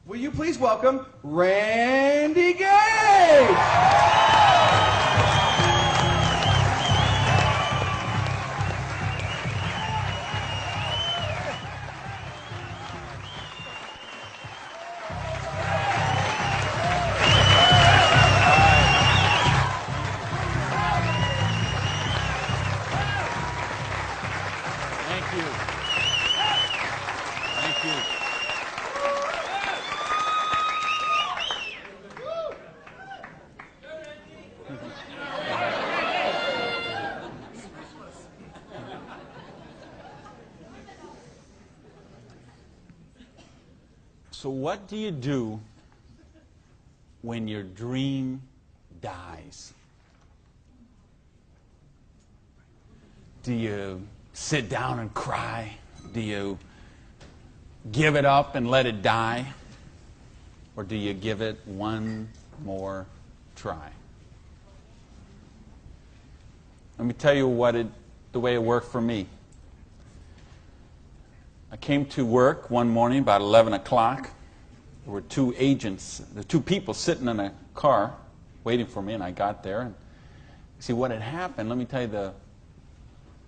Will you please welcome Randy Gage? So what do you do when your dream dies? Do you sit down and cry? Do you give it up and let it die? Or do you give it one more try? Let me tell you the way it worked for me. I came to work one morning about 11 o'clock. There were two people sitting in a car waiting for me, and I got there. And see what had happened, let me tell you the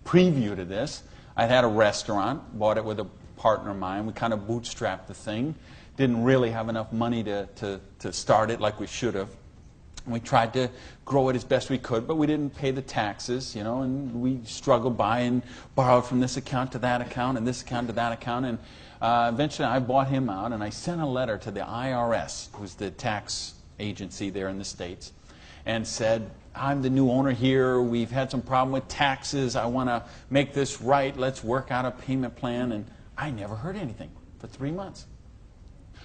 preview to this. I had a restaurant, bought it with a partner of mine. We kind of bootstrapped the thing. Didn't really have enough money to start it like we should have. And we tried to grow it as best we could, but we didn't pay the taxes, and we struggled by and borrowed from this account to that account and this account to that account. And eventually I bought him out, and I sent a letter to the IRS, who's the tax agency there in the States, and said, I'm the new owner here. We've had some problem with taxes. I want to make this right. Let's work out a payment plan. And I never heard anything for 3 months.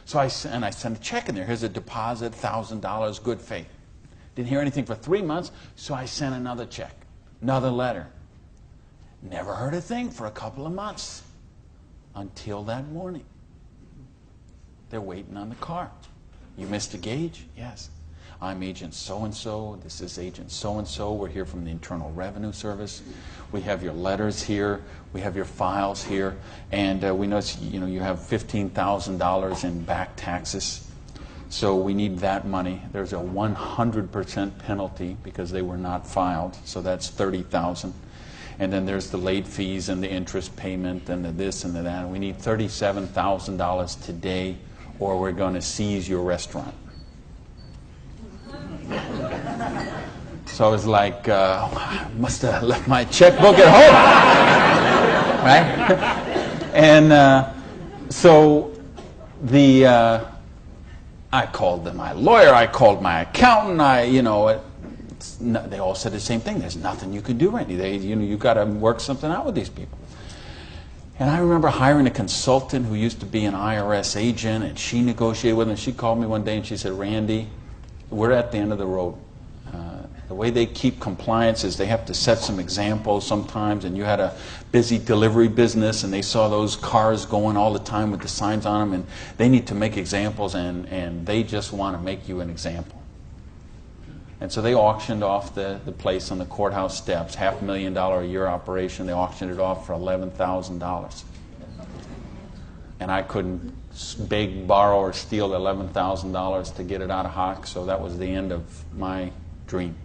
So I sent a check in there. Here's a deposit, $1,000, good faith. Didn't hear anything for 3 months, so I sent another check, another letter. Never heard a thing for a couple of months until that morning. They're waiting on the car. You Mr. Gage? Yes. I'm Agent so-and-so. This is Agent so-and-so. We're here from the Internal Revenue Service. We have your letters here. We have your files here. And we know you have $15,000 in back taxes. So we need that money. There's a 100% penalty because they were not filed. So that's $30,000. And then there's the late fees and the interest payment and the this and the that. And we need $37,000 today, or we're going to seize your restaurant. So I was like, I must have left my checkbook at home. Right? And so I called my lawyer, I called my accountant, they all said the same thing. There's nothing you can do, Randy. You've got to work something out with these people. And I remember hiring a consultant who used to be an IRS agent, and she negotiated with him. She called me one day and she said, Randy, we're at the end of the road. The way they keep compliance is they have to set some examples sometimes, and you had a busy delivery business and they saw those cars going all the time with the signs on them, and they need to make examples, and they just want to make you an example. And so they auctioned off the place on the courthouse steps, $500,000 a year operation. They auctioned it off for $11,000. And I couldn't beg, borrow, or steal $11,000 to get it out of hock, so that was the end of my dream.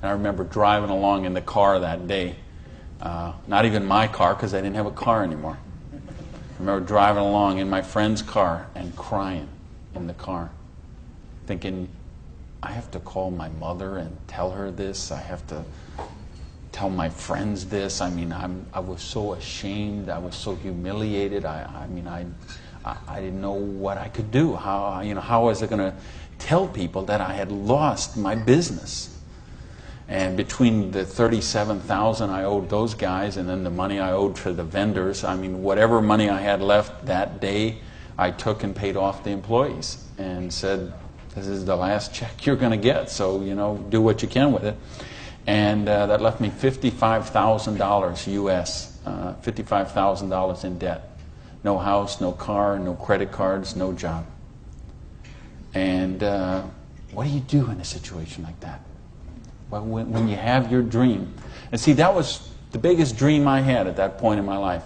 And I remember driving along in the car that day, not even my car because I didn't have a car anymore. I remember driving along in my friend's car and crying in the car, thinking, I have to call my mother and tell her this. I have to tell my friends this. I was so ashamed. I was so humiliated. I didn't know what I could do. How was I going to tell people that I had lost my business? And between the $37,000 I owed those guys and then the money I owed for the vendors, whatever money I had left that day, I took and paid off the employees and said, this is the last check you're going to get, so do what you can with it. And that left me $55,000 US, $55,000 in debt. No house, no car, no credit cards, no job. And what do you do in a situation like that? Well, when you have your dream. And see, that was the biggest dream I had at that point in my life.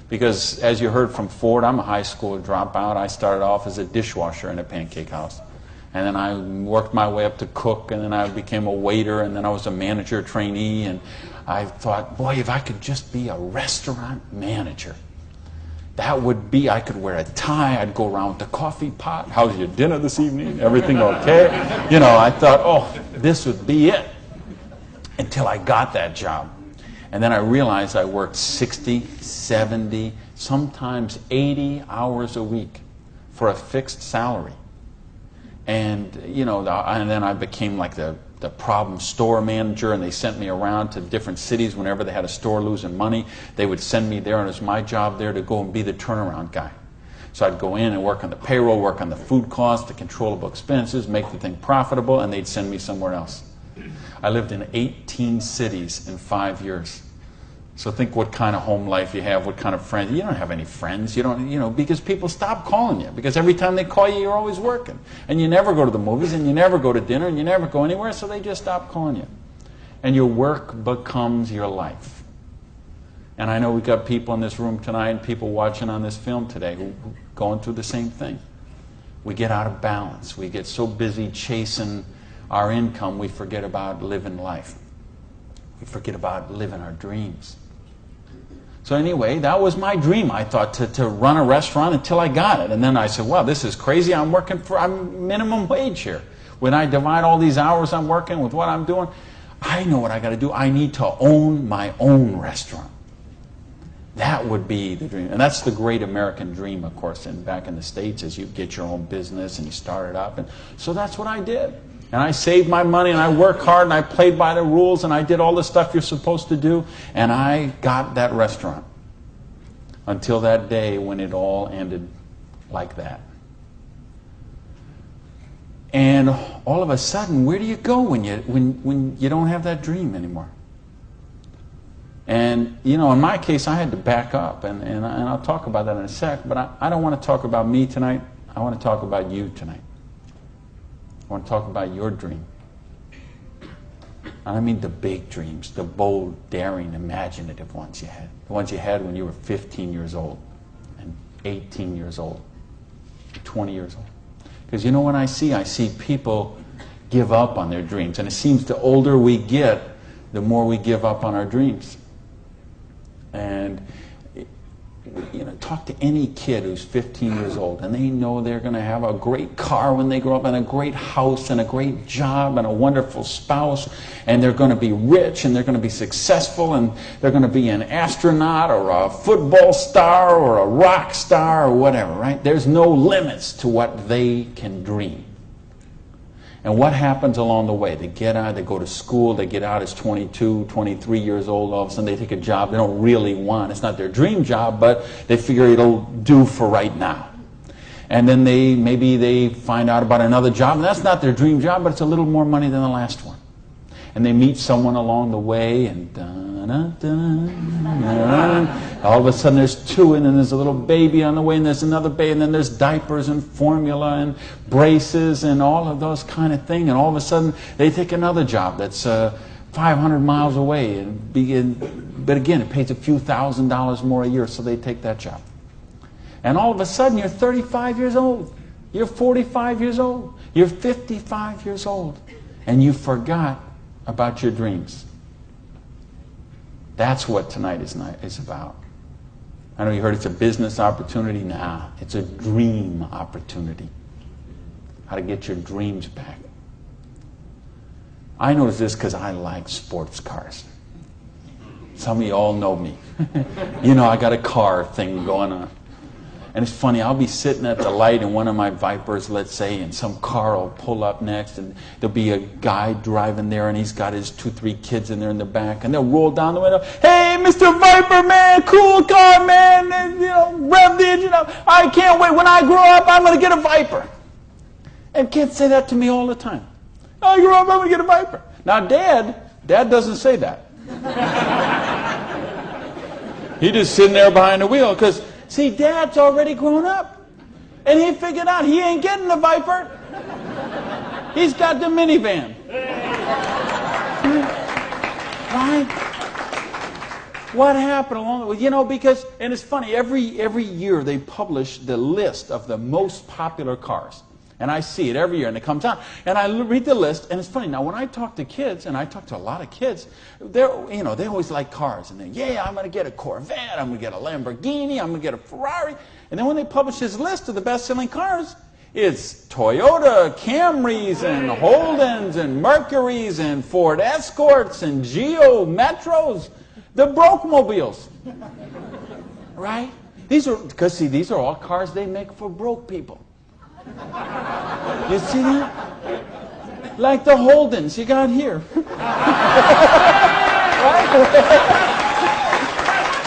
Because as you heard from Ford, I'm a high school dropout. I started off as a dishwasher in a pancake house. And then I worked my way up to cook, and then I became a waiter, and then I was a manager trainee. And I thought, boy, if I could just be a restaurant manager, that would be, I could wear a tie, I'd go around with the coffee pot. How's your dinner this evening? Everything okay? You know, I thought, oh, this would be it. Until I got that job. And then I realized I worked 60, 70, sometimes 80 hours a week for a fixed salary. And, you know, and then I became like the problem store manager, and they sent me around to different cities whenever they had a store losing money. They would send me there, and it was my job there to go and be the turnaround guy. So I'd go in and work on the payroll, work on the food costs, the controllable expenses, make the thing profitable, and they'd send me somewhere else. I lived in 18 cities in 5 years. So think what kind of home life you have, what kind of friends. You don't have any friends. You don't, you know, because people stop calling you. Because every time they call you, you're always working. And you never go to the movies, and you never go to dinner, and you never go anywhere, so they just stop calling you. And your work becomes your life. And I know we've got people in this room tonight and people watching on this film today who are going through the same thing. We get out of balance. We get so busy chasing our income, we forget about living life. We forget about living our dreams. So anyway, that was my dream. I thought to run a restaurant until I got it. And then I said, wow, this is crazy. I'm minimum wage here. When I divide all these hours I'm working with what I'm doing, I know what I got to do. I need to own my own restaurant. That would be the dream. And that's the great American dream, of course, and back in the States, is you get your own business and you start it up. And so that's what I did. And I saved my money, and I worked hard, and I played by the rules, and I did all the stuff you're supposed to do, and I got that restaurant. Until that day when it all ended like that. And all of a sudden, where do you go when you don't have that dream anymore? And, you know, in my case, I had to back up, and I'll talk about that in a sec, but I don't want to talk about me tonight. I want to talk about you tonight. I want to talk about your dream. I mean the big dreams, the bold, daring, imaginative ones you had. The ones you had when you were 15 years old, and 18 years old, 20 years old. Because you know what I see people give up on their dreams. And it seems the older we get, the more we give up on our dreams. And you know, talk to any kid who's 15 years old, and they know they're going to have a great car when they grow up, and a great house, and a great job, and a wonderful spouse, and they're going to be rich, and they're going to be successful, and they're going to be an astronaut, or a football star, or a rock star, or whatever, right? There's no limits to what they can dream. And what happens along the way? They get out, they go to school, they get out as 22, 23 years old, all of a sudden they take a job they don't really want. It's not their dream job, but they figure it'll do for right now. And then maybe they find out about another job, and that's not their dream job, but it's a little more money than the last one. And they meet someone along the way, and all of a sudden there's two, and then there's a little baby on the way, and there's another baby, and then there's diapers and formula and braces and all of those kind of things. And all of a sudden they take another job that's 500 miles away, but again, it pays a few $1,000s more a year, so they take that job. And all of a sudden you're 35 years old, you're 45 years old, you're 55 years old, and you forgot about your dreams. That's what tonight is about. I know you heard it's a business opportunity. Nah, it's a dream opportunity. How to get your dreams back. I know this because I like sports cars. Some of you all know me. You know I got a car thing going on. And it's funny, I'll be sitting at the light in one of my Vipers, let's say, and some car will pull up next, and there'll be a guy driving there, and he's got his 2-3 kids in there in the back, and they'll roll down the window, "Hey, Mr. Viper, man, cool car, man, and, you know, rev the engine up. I can't wait. When I grow up, I'm going to get a Viper." And kids say that to me all the time. "I grow up, I'm going to get a Viper." Now, Dad doesn't say that. He's just sitting there behind the wheel, because see, Dad's already grown up. And he figured out he ain't getting the Viper. He's got the minivan. Why? What happened along the way? You know, because, and it's funny, every year they publish the list of the most popular cars. And I see it every year, and it comes out. And I read the list, and it's funny. Now, when I talk to kids, and I talk to a lot of kids, they always like cars. And they, I'm going to get a Corvette, I'm going to get a Lamborghini, I'm going to get a Ferrari. And then when they publish this list of the best-selling cars, it's Toyota Camrys and Holdens and Mercurys and Ford Escorts and Geo Metros, the broke mobiles. Right? These are all cars they make for broke people. You see that? Like the Holdens you got here. Right?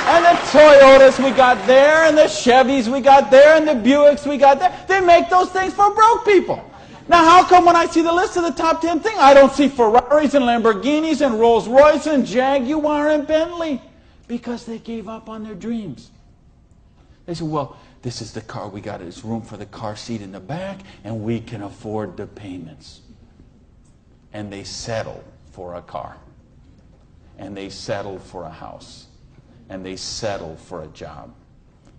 And the Toyotas we got there, and the Chevys we got there, and the Buicks we got there. They make those things for broke people. Now, how come when I see the list of the top 10 things, I don't see Ferraris and Lamborghinis and Rolls Royce and Jaguar and Bentley? Because they gave up on their dreams. They said, well, this is the car we got. There's room for the car seat in the back, and we can afford the payments. And they settle for a car. And they settle for a house. And they settle for a job.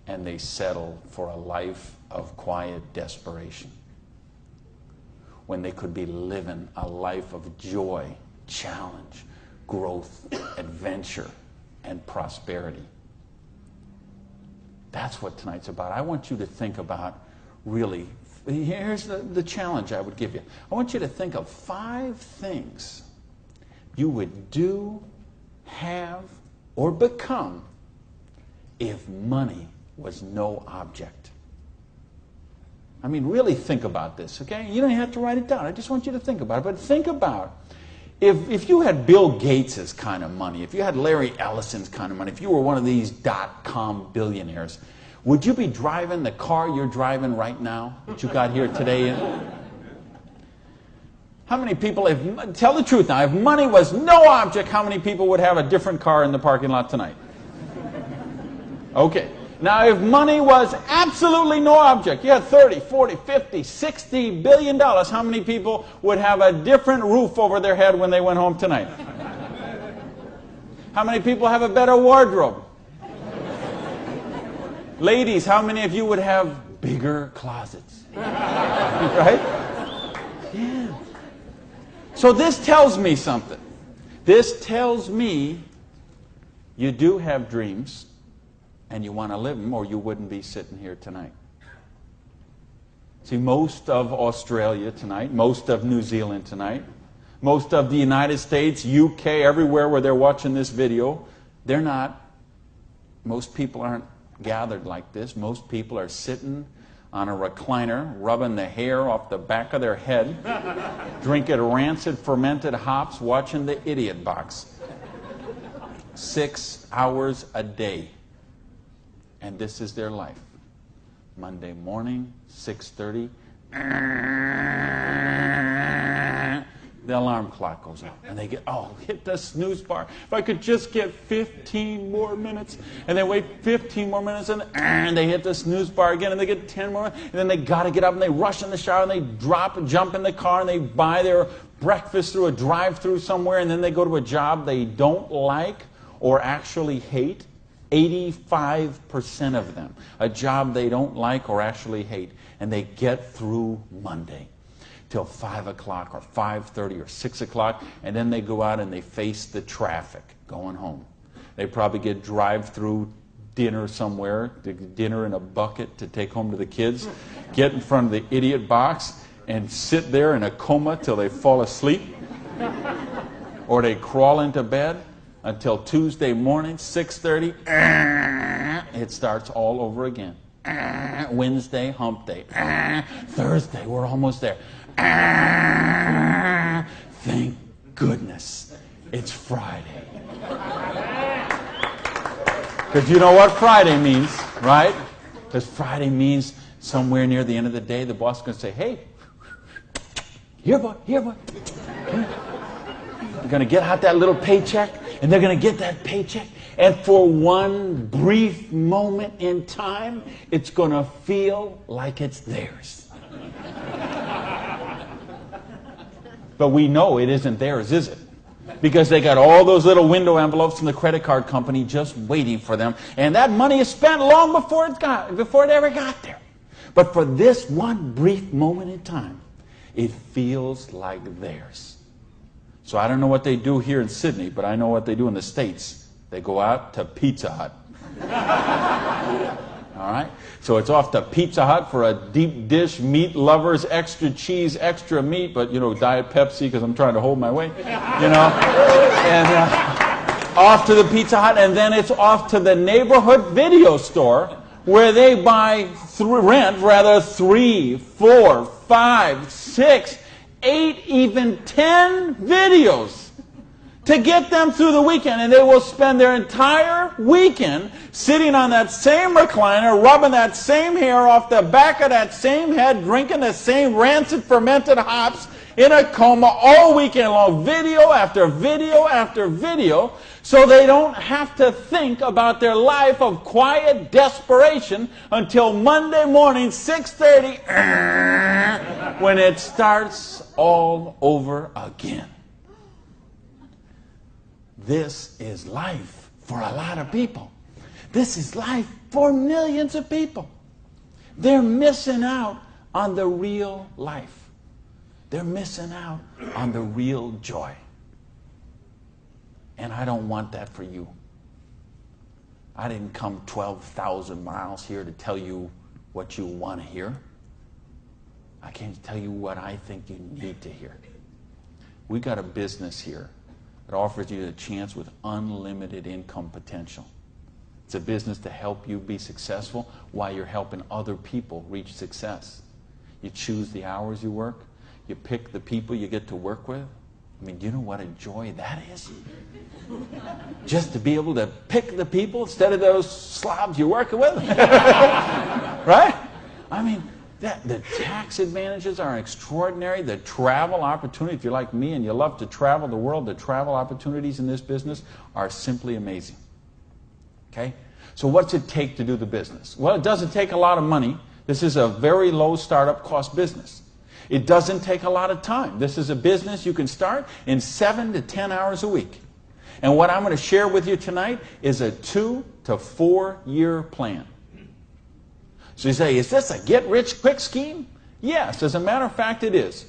And they settle for a life of quiet desperation. When they could be living a life of joy, challenge, growth, adventure, and prosperity. That's what tonight's about. I want you to think about, really, here's the challenge I would give you. I want you to think of 5 things you would do, have, or become if money was no object. I mean, really think about this, okay? You don't have to write it down. I just want you to think about it. But think about if you had Bill Gates' kind of money, if you had Larry Ellison's kind of money, if you were one of these .com billionaires, would you be driving the car you're driving right now that you got here today in? How many people, tell the truth now, if money was no object, how many people would have a different car in the parking lot tonight? Okay. Now, if money was absolutely no object, you had 30, 40, 50, 60 billion dollars, how many people would have a different roof over their head when they went home tonight? How many people have a better wardrobe? Ladies, how many of you would have bigger closets? Right? Yeah. So this tells me something. This tells me you do have dreams. And you want to live them, or you wouldn't be sitting here tonight. See, most of Australia tonight, most of New Zealand tonight, most of the United States, UK, everywhere where they're watching this video, most people aren't gathered like this. Most people are sitting on a recliner, rubbing the hair off the back of their head, drinking rancid fermented hops, watching the Idiot Box. 6 hours a day. And this is their life. Monday morning, 6:30. The alarm clock goes off. And they hit the snooze bar. If I could just get 15 more minutes. And they wait 15 more minutes, and they hit the snooze bar again, and they get 10 more. And then they got to get up, and they rush in the shower, and they jump in the car, and they buy their breakfast through a drive-through somewhere, and then they go to a job they don't like or actually hate. 85% of them, a job they don't like or actually hate, and they get through Monday till 5 o'clock or 5:30 or 6 o'clock, and then they go out and they face the traffic going home. They probably get drive-through dinner somewhere, dinner in a bucket to take home to the kids, get in front of the Idiot Box and sit there in a coma till they fall asleep, or they crawl into bed. Until Tuesday morning, 6:30, it starts all over again. Wednesday, hump day. Thursday, we're almost there. Thank goodness it's Friday. Because you know what Friday means, right? Because Friday means somewhere near the end of the day, the boss is going to say, hey, here, boy. You're going to get out that little paycheck. And they're going to get that paycheck. And for one brief moment in time, it's going to feel like it's theirs. But we know it isn't theirs, is it? because they got all those little window envelopes from the credit card company just waiting for them. And that money is spent long before it ever got there. But for this one brief moment in time, it feels like theirs. So I don't know what they do here in Sydney, but I know what they do in the States. They go out to Pizza Hut. All right? So it's off to Pizza Hut for a deep dish, meat lovers, extra cheese, extra meat, but, Diet Pepsi because I'm trying to hold my weight, And off to the Pizza Hut, and then it's off to the neighborhood video store where they rent 3, 4, 5, 6, 8, even 10 videos to get them through the weekend. And they will spend their entire weekend sitting on that same recliner, rubbing that same hair off the back of that same head, drinking the same rancid fermented hops in a coma all weekend long, video after video after video, so they don't have to think about their life of quiet desperation until Monday morning, 6:30, when it starts all over again. This is life for a lot of people. This is life for millions of people. They're missing out on the real life. They're missing out on the real joy. And I don't want that for you. I didn't come 12,000 miles here to tell you what you want to hear. I came to tell you what I think you need to hear. We got a business here that offers you a chance with unlimited income potential. It's a business to help you be successful while you're helping other people reach success. You choose the hours you work. You pick the people you get to work with. I mean, do you know what a joy that is? Just to be able to pick the people instead of those slobs you're working with. Right? I mean, the tax advantages are extraordinary. The travel opportunity, if you're like me and you love to travel the world, the travel opportunities in this business are simply amazing. Okay? So what's it take to do the business? Well, it doesn't take a lot of money. This is a very low startup cost business. It doesn't take a lot of time. This is a business you can start in 7 to 10 hours a week. And what I'm going to share with you tonight is a 2 to 4 year plan. So you say, is this a get-rich-quick scheme? Yes, as a matter of fact, it is.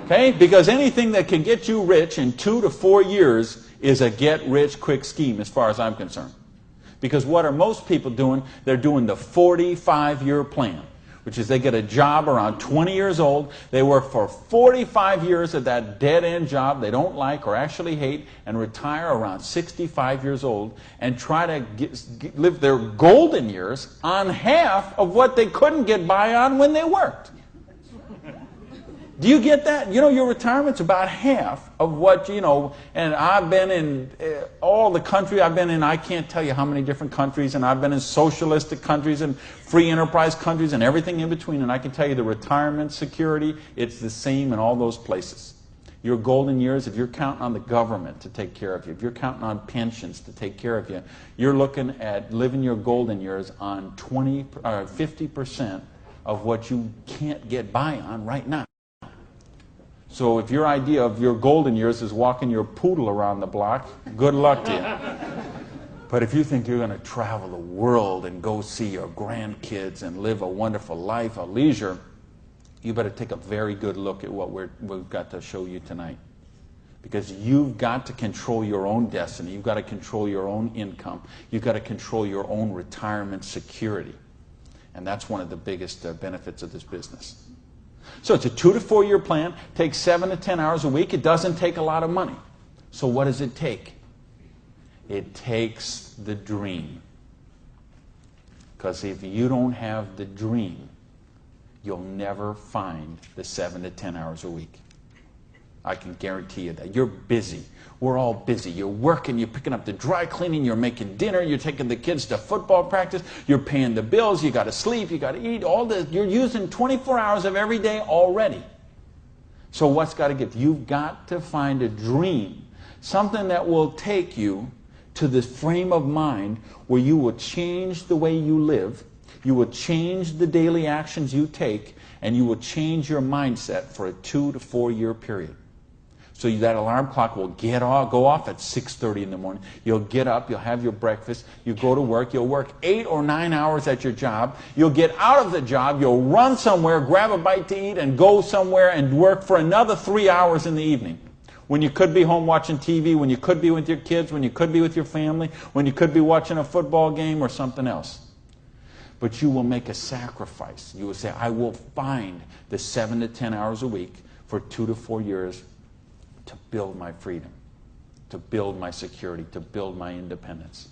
Okay? Because anything that can get you rich in 2 to 4 years is a get-rich-quick scheme as far as I'm concerned. Because what are most people doing? They're doing the 45-year plan, which is they get a job around 20 years old. They work for 45 years at that dead-end job they don't like or actually hate and retire around 65 years old and try to live their golden years on half of what they couldn't get by on when they worked. Do you get that? You know, your retirement's about half of what, and I've been in all the country I've been in. I can't tell you how many different countries, and I've been in socialistic countries and free enterprise countries and everything in between, and I can tell you the retirement security, it's the same in all those places. Your golden years, if you're counting on the government to take care of you, if you're counting on pensions to take care of you, you're looking at living your golden years on 50% of what you can't get by on right now. So if your idea of your golden years is walking your poodle around the block, good luck to you. But if you think you're going to travel the world and go see your grandkids and live a wonderful life, a leisure, you better take a very good look at what we've got to show you tonight. Because you've got to control your own destiny. You've got to control your own income. You've got to control your own retirement security. And that's one of the biggest benefits of this business. So it's a 2 to 4 year plan, takes 7 to 10 hours a week. It doesn't take a lot of money. So what does it take? It takes the dream. Because if you don't have the dream, you'll never find the 7 to 10 hours a week. I can guarantee you that. You're busy. We're all busy. You're working, you're picking up the dry cleaning, you're making dinner, you're taking the kids to football practice, you're paying the bills, you got to sleep, you got to eat, all this. You're using 24 hours of every day already. So what's got to give? You've got to find a dream, something that will take you to this frame of mind where you will change the way you live, you will change the daily actions you take, and you will change your mindset for a 2 to 4 year period. So that alarm clock will go off at 6:30 in the morning. You'll get up, you'll have your breakfast, you go to work, you'll work 8 or 9 hours at your job, you'll get out of the job, you'll run somewhere, grab a bite to eat, and go somewhere and work for another 3 hours in the evening. When you could be home watching TV, when you could be with your kids, when you could be with your family, when you could be watching a football game or something else. But you will make a sacrifice. You will say, I will find the 7 to 10 hours a week for 2 to 4 years to build my freedom, to build my security, to build my independence.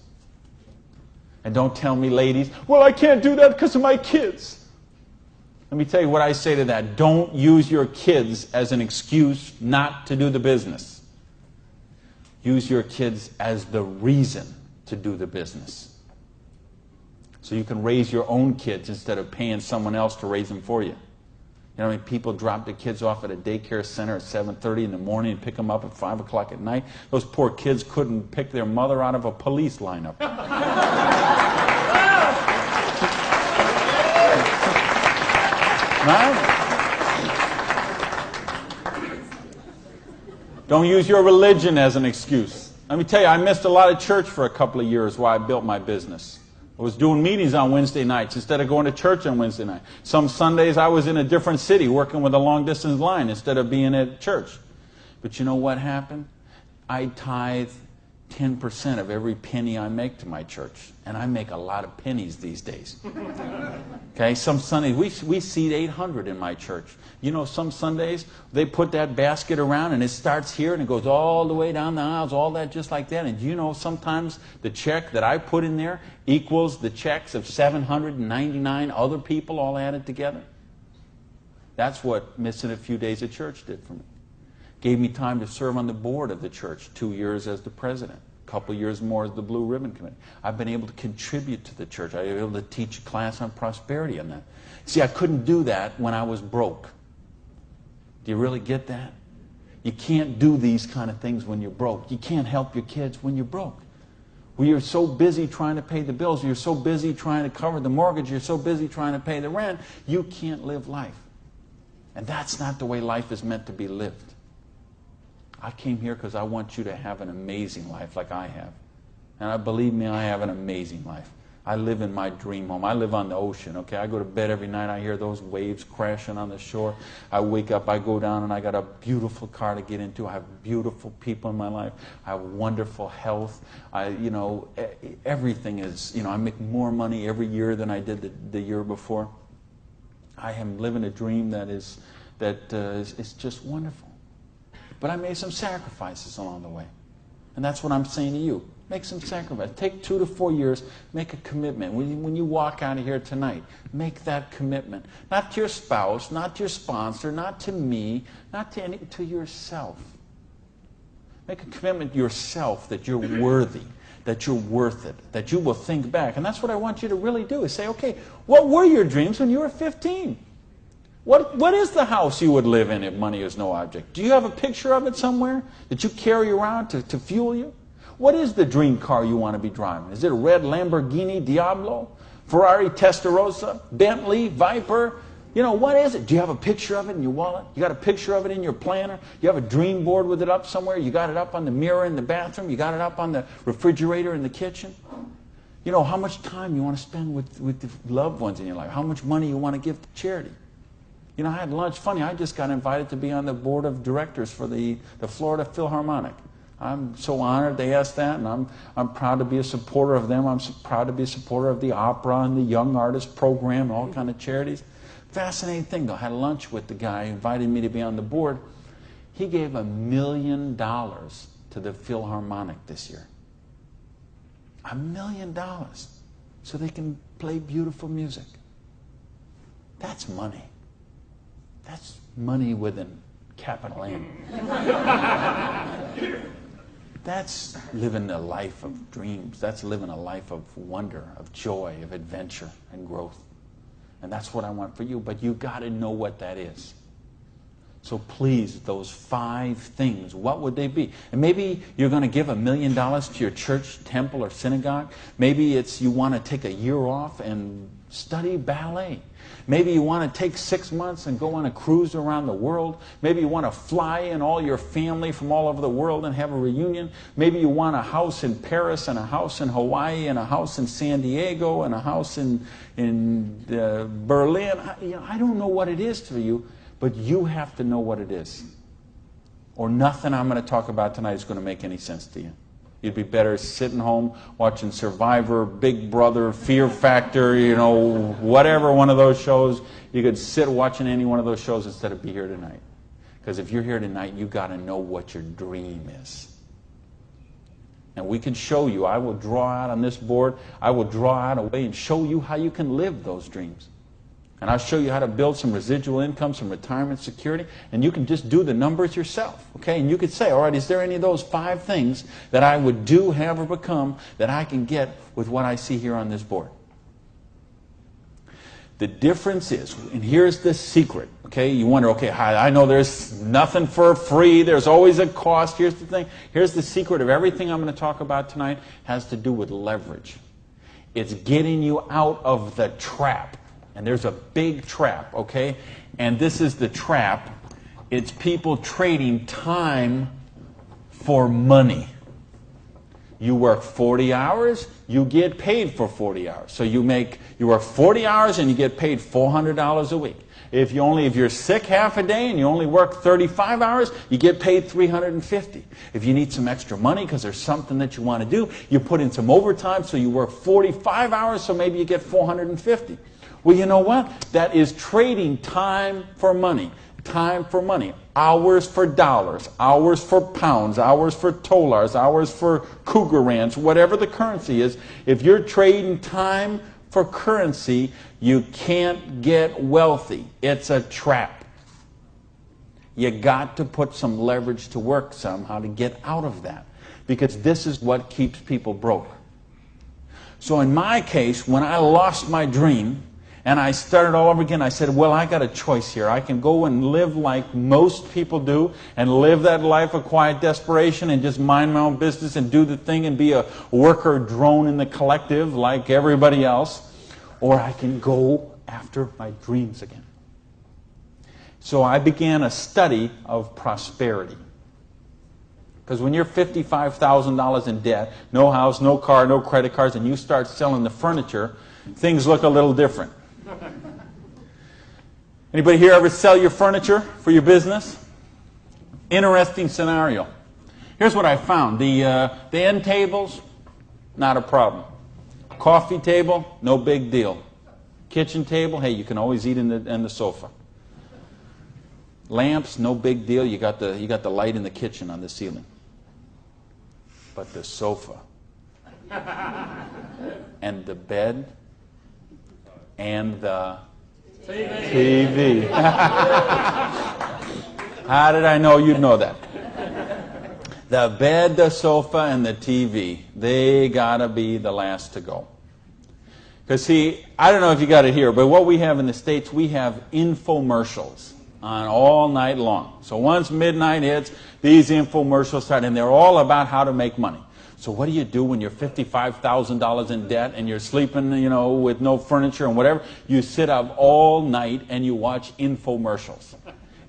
And don't tell me, ladies, well, I can't do that because of my kids. Let me tell you what I say to that. Don't use your kids as an excuse not to do the business. Use your kids as the reason to do the business. So you can raise your own kids instead of paying someone else to raise them for you. You know how many people drop their kids off at a daycare center at 7:30 in the morning and pick them up at 5 o'clock at night? Those poor kids couldn't pick their mother out of a police lineup. Right? Don't use your religion as an excuse. Let me tell you, I missed a lot of church for a couple of years while I built my business. I was doing meetings on Wednesday nights instead of going to church on Wednesday night. Some Sundays I was in a different city working with a long-distance line instead of being at church. But you know what happened? I tithe 10% of every penny I make to my church. And I make a lot of pennies these days. Okay, some Sundays, we seat 800 in my church. You know, some Sundays, they put that basket around and it starts here and it goes all the way down the aisles, all that just like that. And you know, sometimes the check that I put in there equals the checks of 799 other people all added together. That's what missing a few days of church did for me. Gave me time to serve on the board of the church, 2 years as the president, a couple years more as the Blue Ribbon Committee. I've been able to contribute to the church. I've been able to teach a class on prosperity on that. See, I couldn't do that when I was broke. Do you really get that? You can't do these kind of things when you're broke. You can't help your kids when you're broke. When you're so busy trying to pay the bills, you're so busy trying to cover the mortgage, you're so busy trying to pay the rent, you can't live life. And that's not the way life is meant to be lived. I came here because I want you to have an amazing life like I have. And believe me, I have an amazing life. I live in my dream home. I live on the ocean, okay? I go to bed every night. I hear those waves crashing on the shore. I wake up, I go down, and I got a beautiful car to get into. I have beautiful people in my life. I have wonderful health. Everything is, I make more money every year than I did the year before. I am living a dream that is just wonderful. But I made some sacrifices along the way. And that's what I'm saying to you. Make some sacrifice. Take 2 to 4 years. Make a commitment. When you walk out of here tonight, make that commitment. Not to your spouse, not to your sponsor, not to me, not to yourself. Make a commitment to yourself that you're worthy, that you're worth it, that you will think back. And that's what I want you to really do, is say, okay, what were your dreams when you were 15? What is the house you would live in if money is no object? Do you have a picture of it somewhere that you carry around to fuel you? What is the dream car you want to be driving? Is it a red Lamborghini Diablo? Ferrari Testarossa? Bentley? Viper? What is it? Do you have a picture of it in your wallet? You got a picture of it in your planner? You have a dream board with it up somewhere? You got it up on the mirror in the bathroom? You got it up on the refrigerator in the kitchen? How much time you want to spend with the loved ones in your life? How much money you want to give to charity? I had lunch. Funny, I just got invited to be on the board of directors for the Florida Philharmonic. I'm so honored they asked that, and I'm proud to be a supporter of them. I'm proud to be a supporter of the opera and the Young Artist Program and all kind of charities. Fascinating thing, though. I had lunch with the guy who invited me to be on the board. He gave $1 million to the Philharmonic this year. $1 million. So they can play beautiful music. That's money. That's money with a capital M. That's living a life of dreams. That's living a life of wonder, of joy, of adventure and growth. And that's what I want for you. But you got to know what that is. So please, those 5 things, what would they be? And maybe you're going to give $1 million to your church, temple, or synagogue. Maybe it's you want to take a year off and study ballet. Maybe you want to take 6 months and go on a cruise around the world. Maybe you want to fly in all your family from all over the world and have a reunion. Maybe you want a house in Paris and a house in Hawaii and a house in San Diego and a house in Berlin. I don't know what it is for you, but you have to know what it is. Or nothing I'm going to talk about tonight is going to make any sense to you. You'd be better sitting home watching Survivor, Big Brother, Fear Factor, whatever one of those shows. You could sit watching any one of those shows instead of be here tonight. Because if you're here tonight, you got to know what your dream is. And we can show you. I will draw out on this board. I will draw out a way and show you how you can live those dreams. And I'll show you how to build some residual income, some retirement security, and you can just do the numbers yourself, okay? And you could say, all right, is there any of those 5 things that I would do, have, or become that I can get with what I see here on this board? The difference is, and here's the secret, okay? You wonder, okay, I know there's nothing for free. There's always a cost. Here's the thing. Here's the secret of everything I'm going to talk about tonight has to do with leverage. It's getting you out of the trap. And there's a big trap, okay? And this is the trap. It's people trading time for money. You work 40 hours, you get paid for 40 hours. So you work 40 hours and you get paid $400 a week. If you're sick half a day and you only work 35 hours, you get paid $350. If you need some extra money because there's something that you want to do, you put in some overtime, so you work 45 hours, so maybe you get $450. Well, you know what? That is trading time for money. Time for money. Hours for dollars. Hours for pounds. Hours for dollars. Hours for cougar ranch. Whatever the currency is. If you're trading time for currency, you can't get wealthy. It's a trap. You got to put some leverage to work somehow to get out of that. Because this is what keeps people broke. So in my case, when I lost my dream, and I started all over again, I said, well, I got a choice here. I can go and live like most people do and live that life of quiet desperation and just mind my own business and do the thing and be a worker drone in the collective like everybody else. Or I can go after my dreams again. So I began a study of prosperity. Because when you're $55,000 in debt, no house, no car, no credit cards, and you start selling the furniture, things look a little different. Anybody here ever sell your furniture for your business? Interesting scenario. Here's what I found. The end tables, not a problem. Coffee table, no big deal. Kitchen table, hey, you can always eat in the sofa. Lamps, no big deal. You got the light in the kitchen on the ceiling. But the sofa and the bed and the TV. How did I know you'd know that? The bed, the sofa, and the TV, they gotta be the last to go. Because see, I don't know if you got it here, but what we have in the States, we have infomercials on all night long. So once midnight hits, these infomercials start, and they're all about how to make money. So what do you do when you're $55,000 in debt and you're sleeping, with no furniture and whatever? You sit up all night and you watch infomercials.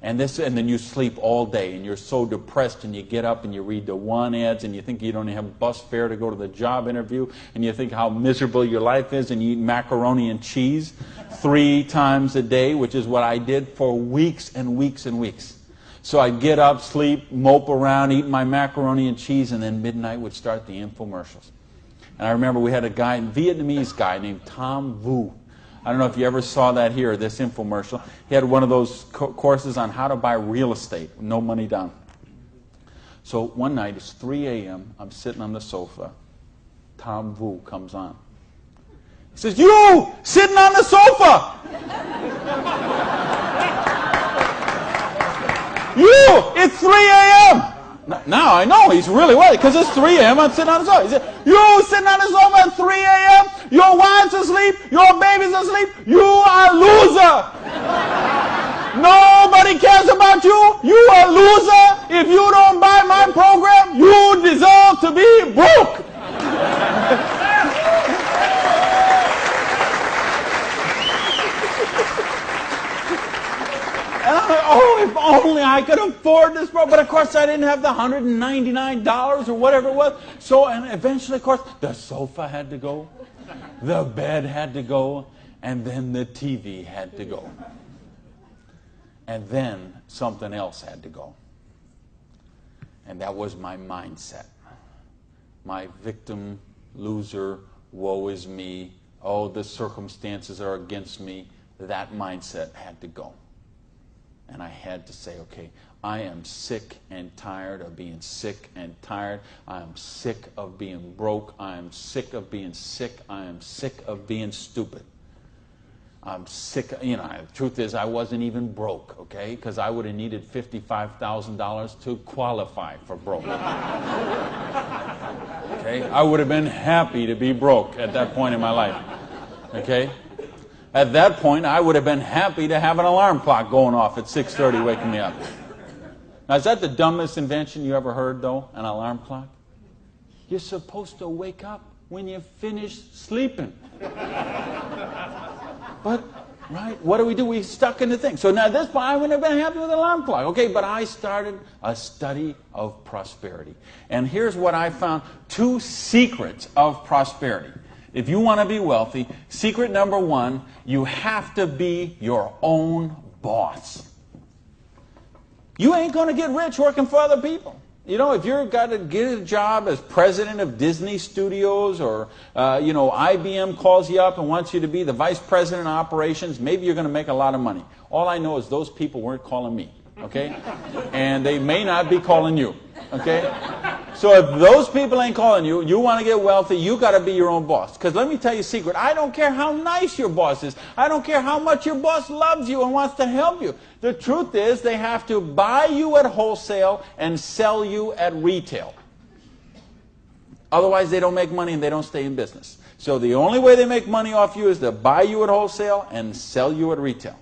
And then you sleep all day and you're so depressed and you get up and you read the one ads and you think you don't have bus fare to go to the job interview and you think how miserable your life is and you eat macaroni and cheese 3 times a day, which is what I did for weeks and weeks and weeks. So I'd get up, sleep, mope around, eat my macaroni and cheese, and then midnight would start the infomercials. And I remember we had a Vietnamese guy named Tom Vu. I don't know if you ever saw that here, this infomercial. He had one of those courses on how to buy real estate, no money down. So one night, it's 3 a.m., I'm sitting on the sofa. Tom Vu comes on. He says, "You, sitting on the sofa! You, it's 3 a.m. Now I know he's really worried because it's 3 a.m. I'm sitting on the sofa. He said, "You sitting on the sofa at 3 a.m. Your wife's asleep. Your baby's asleep. You are a loser. Nobody cares about you. You a loser. If you don't buy my program, you deserve to be broke. And I'm like, oh, if only I could afford this program. But of course, I didn't have the $199 or whatever it was. So, and eventually, of course, the sofa had to go, the bed had to go, and then the TV had to go. And then something else had to go. And that was my mindset. My victim, loser, woe is me, oh, the circumstances are against me. That mindset had to go. And I had to say, okay, I am sick and tired of being sick and tired. I am sick of being broke. I am sick of being sick. I am sick of being stupid. I'm sick. You know, the truth is I wasn't even broke, okay? Because I would have needed $55,000 to qualify for broke. Okay? I would have been happy to be broke at that point in my life. Okay? At that point, I would have been happy to have an alarm clock going off at 6:30 waking me up. Now, is that the dumbest invention you ever heard, though, an alarm clock? You're supposed to wake up when you finish sleeping. But, right, what do? We stuck in the thing. So now at this point, I wouldn't have been happy with an alarm clock. Okay, but I started a study of prosperity. And here's what I found. 2 secrets of prosperity. If you want to be wealthy, secret number 1, you have to be your own boss. You ain't going to get rich working for other people. You know, if you've got to get a job as president of Disney Studios or, IBM calls you up and wants you to be the vice president of operations, maybe you're going to make a lot of money. All I know is those people weren't calling me, okay? And they may not be calling you, okay? So if those people ain't calling you, you want to get wealthy, you got to be your own boss. Because let me tell you a secret. I don't care how nice your boss is. I don't care how much your boss loves you and wants to help you. The truth is they have to buy you at wholesale and sell you at retail. Otherwise, they don't make money and they don't stay in business. So the only way they make money off you is to buy you at wholesale and sell you at retail.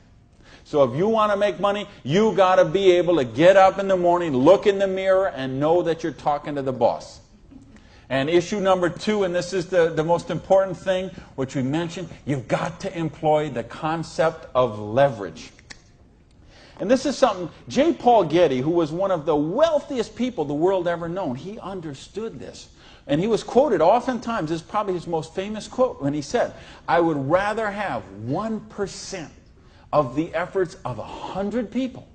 So if you want to make money, you got to be able to get up in the morning, look in the mirror, and know that you're talking to the boss. And issue number 2, and this is the most important thing, which we mentioned, you've got to employ the concept of leverage. And this is something, J. Paul Getty, who was one of the wealthiest people the world ever known, he understood this. And he was quoted oftentimes, this is probably his most famous quote, when he said, I would rather have 1% of the efforts of 100 people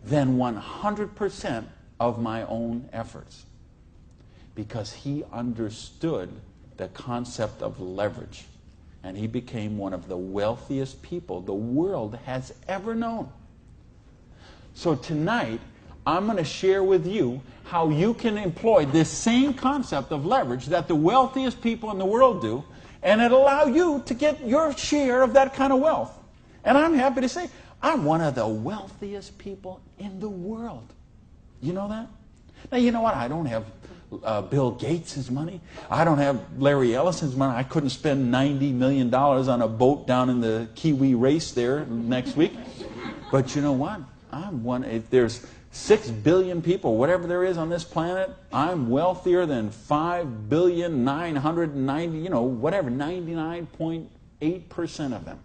than 100% of my own efforts. Because he understood the concept of leverage. And he became one of the wealthiest people the world has ever known. So tonight, I'm going to share with you how you can employ this same concept of leverage that the wealthiest people in the world do, and it'll allow you to get your share of that kind of wealth. And I'm happy to say, I'm one of the wealthiest people in the world. You know that? Now, you know what? I don't have Bill Gates' money. I don't have Larry Ellison's money. I couldn't spend $90 million on a boat down in the Kiwi race there next week. But you know what? I'm one. If there's 6 billion people, whatever there is on this planet, I'm wealthier than 5,990, 99.8% of them.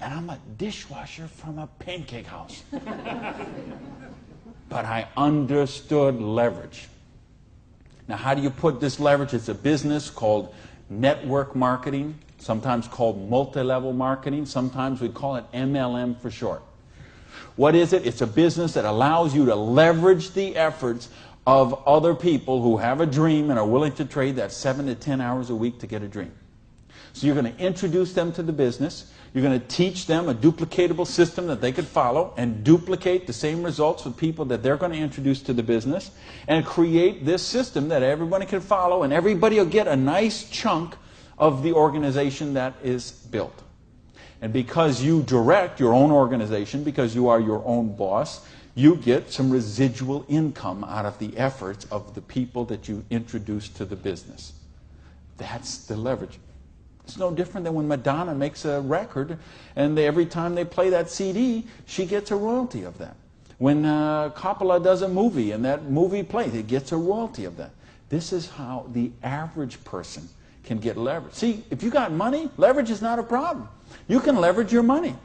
And I'm a dishwasher from a pancake house. But I understood leverage. Now, how do you put this leverage? It's a business called network marketing, sometimes called multi-level marketing. Sometimes we call it MLM for short. What is it? It's a business that allows you to leverage the efforts of other people who have a dream and are willing to trade that 7 to 10 hours a week to get a dream. So you're going to introduce them to the business. You're going to teach them a duplicatable system that they could follow and duplicate the same results with people that they're going to introduce to the business and create this system that everybody can follow, and everybody will get a nice chunk of the organization that is built. And because you direct your own organization, because you are your own boss, you get some residual income out of the efforts of the people that you introduce to the business. That's the leverage. It's no different than when Madonna makes a record, and every time they play that CD, she gets a royalty of that. When Coppola does a movie and that movie plays, it gets a royalty of that. This is how the average person can get leverage. See, if you got money, leverage is not a problem. You can leverage your money.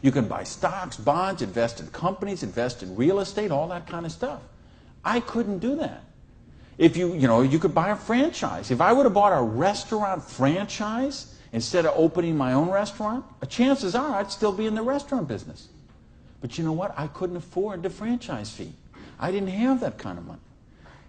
You can buy stocks, bonds, invest in companies, invest in real estate, all that kind of stuff. I couldn't do that. If you could buy a franchise. If I would have bought a restaurant franchise instead of opening my own restaurant, chances are I'd still be in the restaurant business. But you know what? I couldn't afford the franchise fee. I didn't have that kind of money.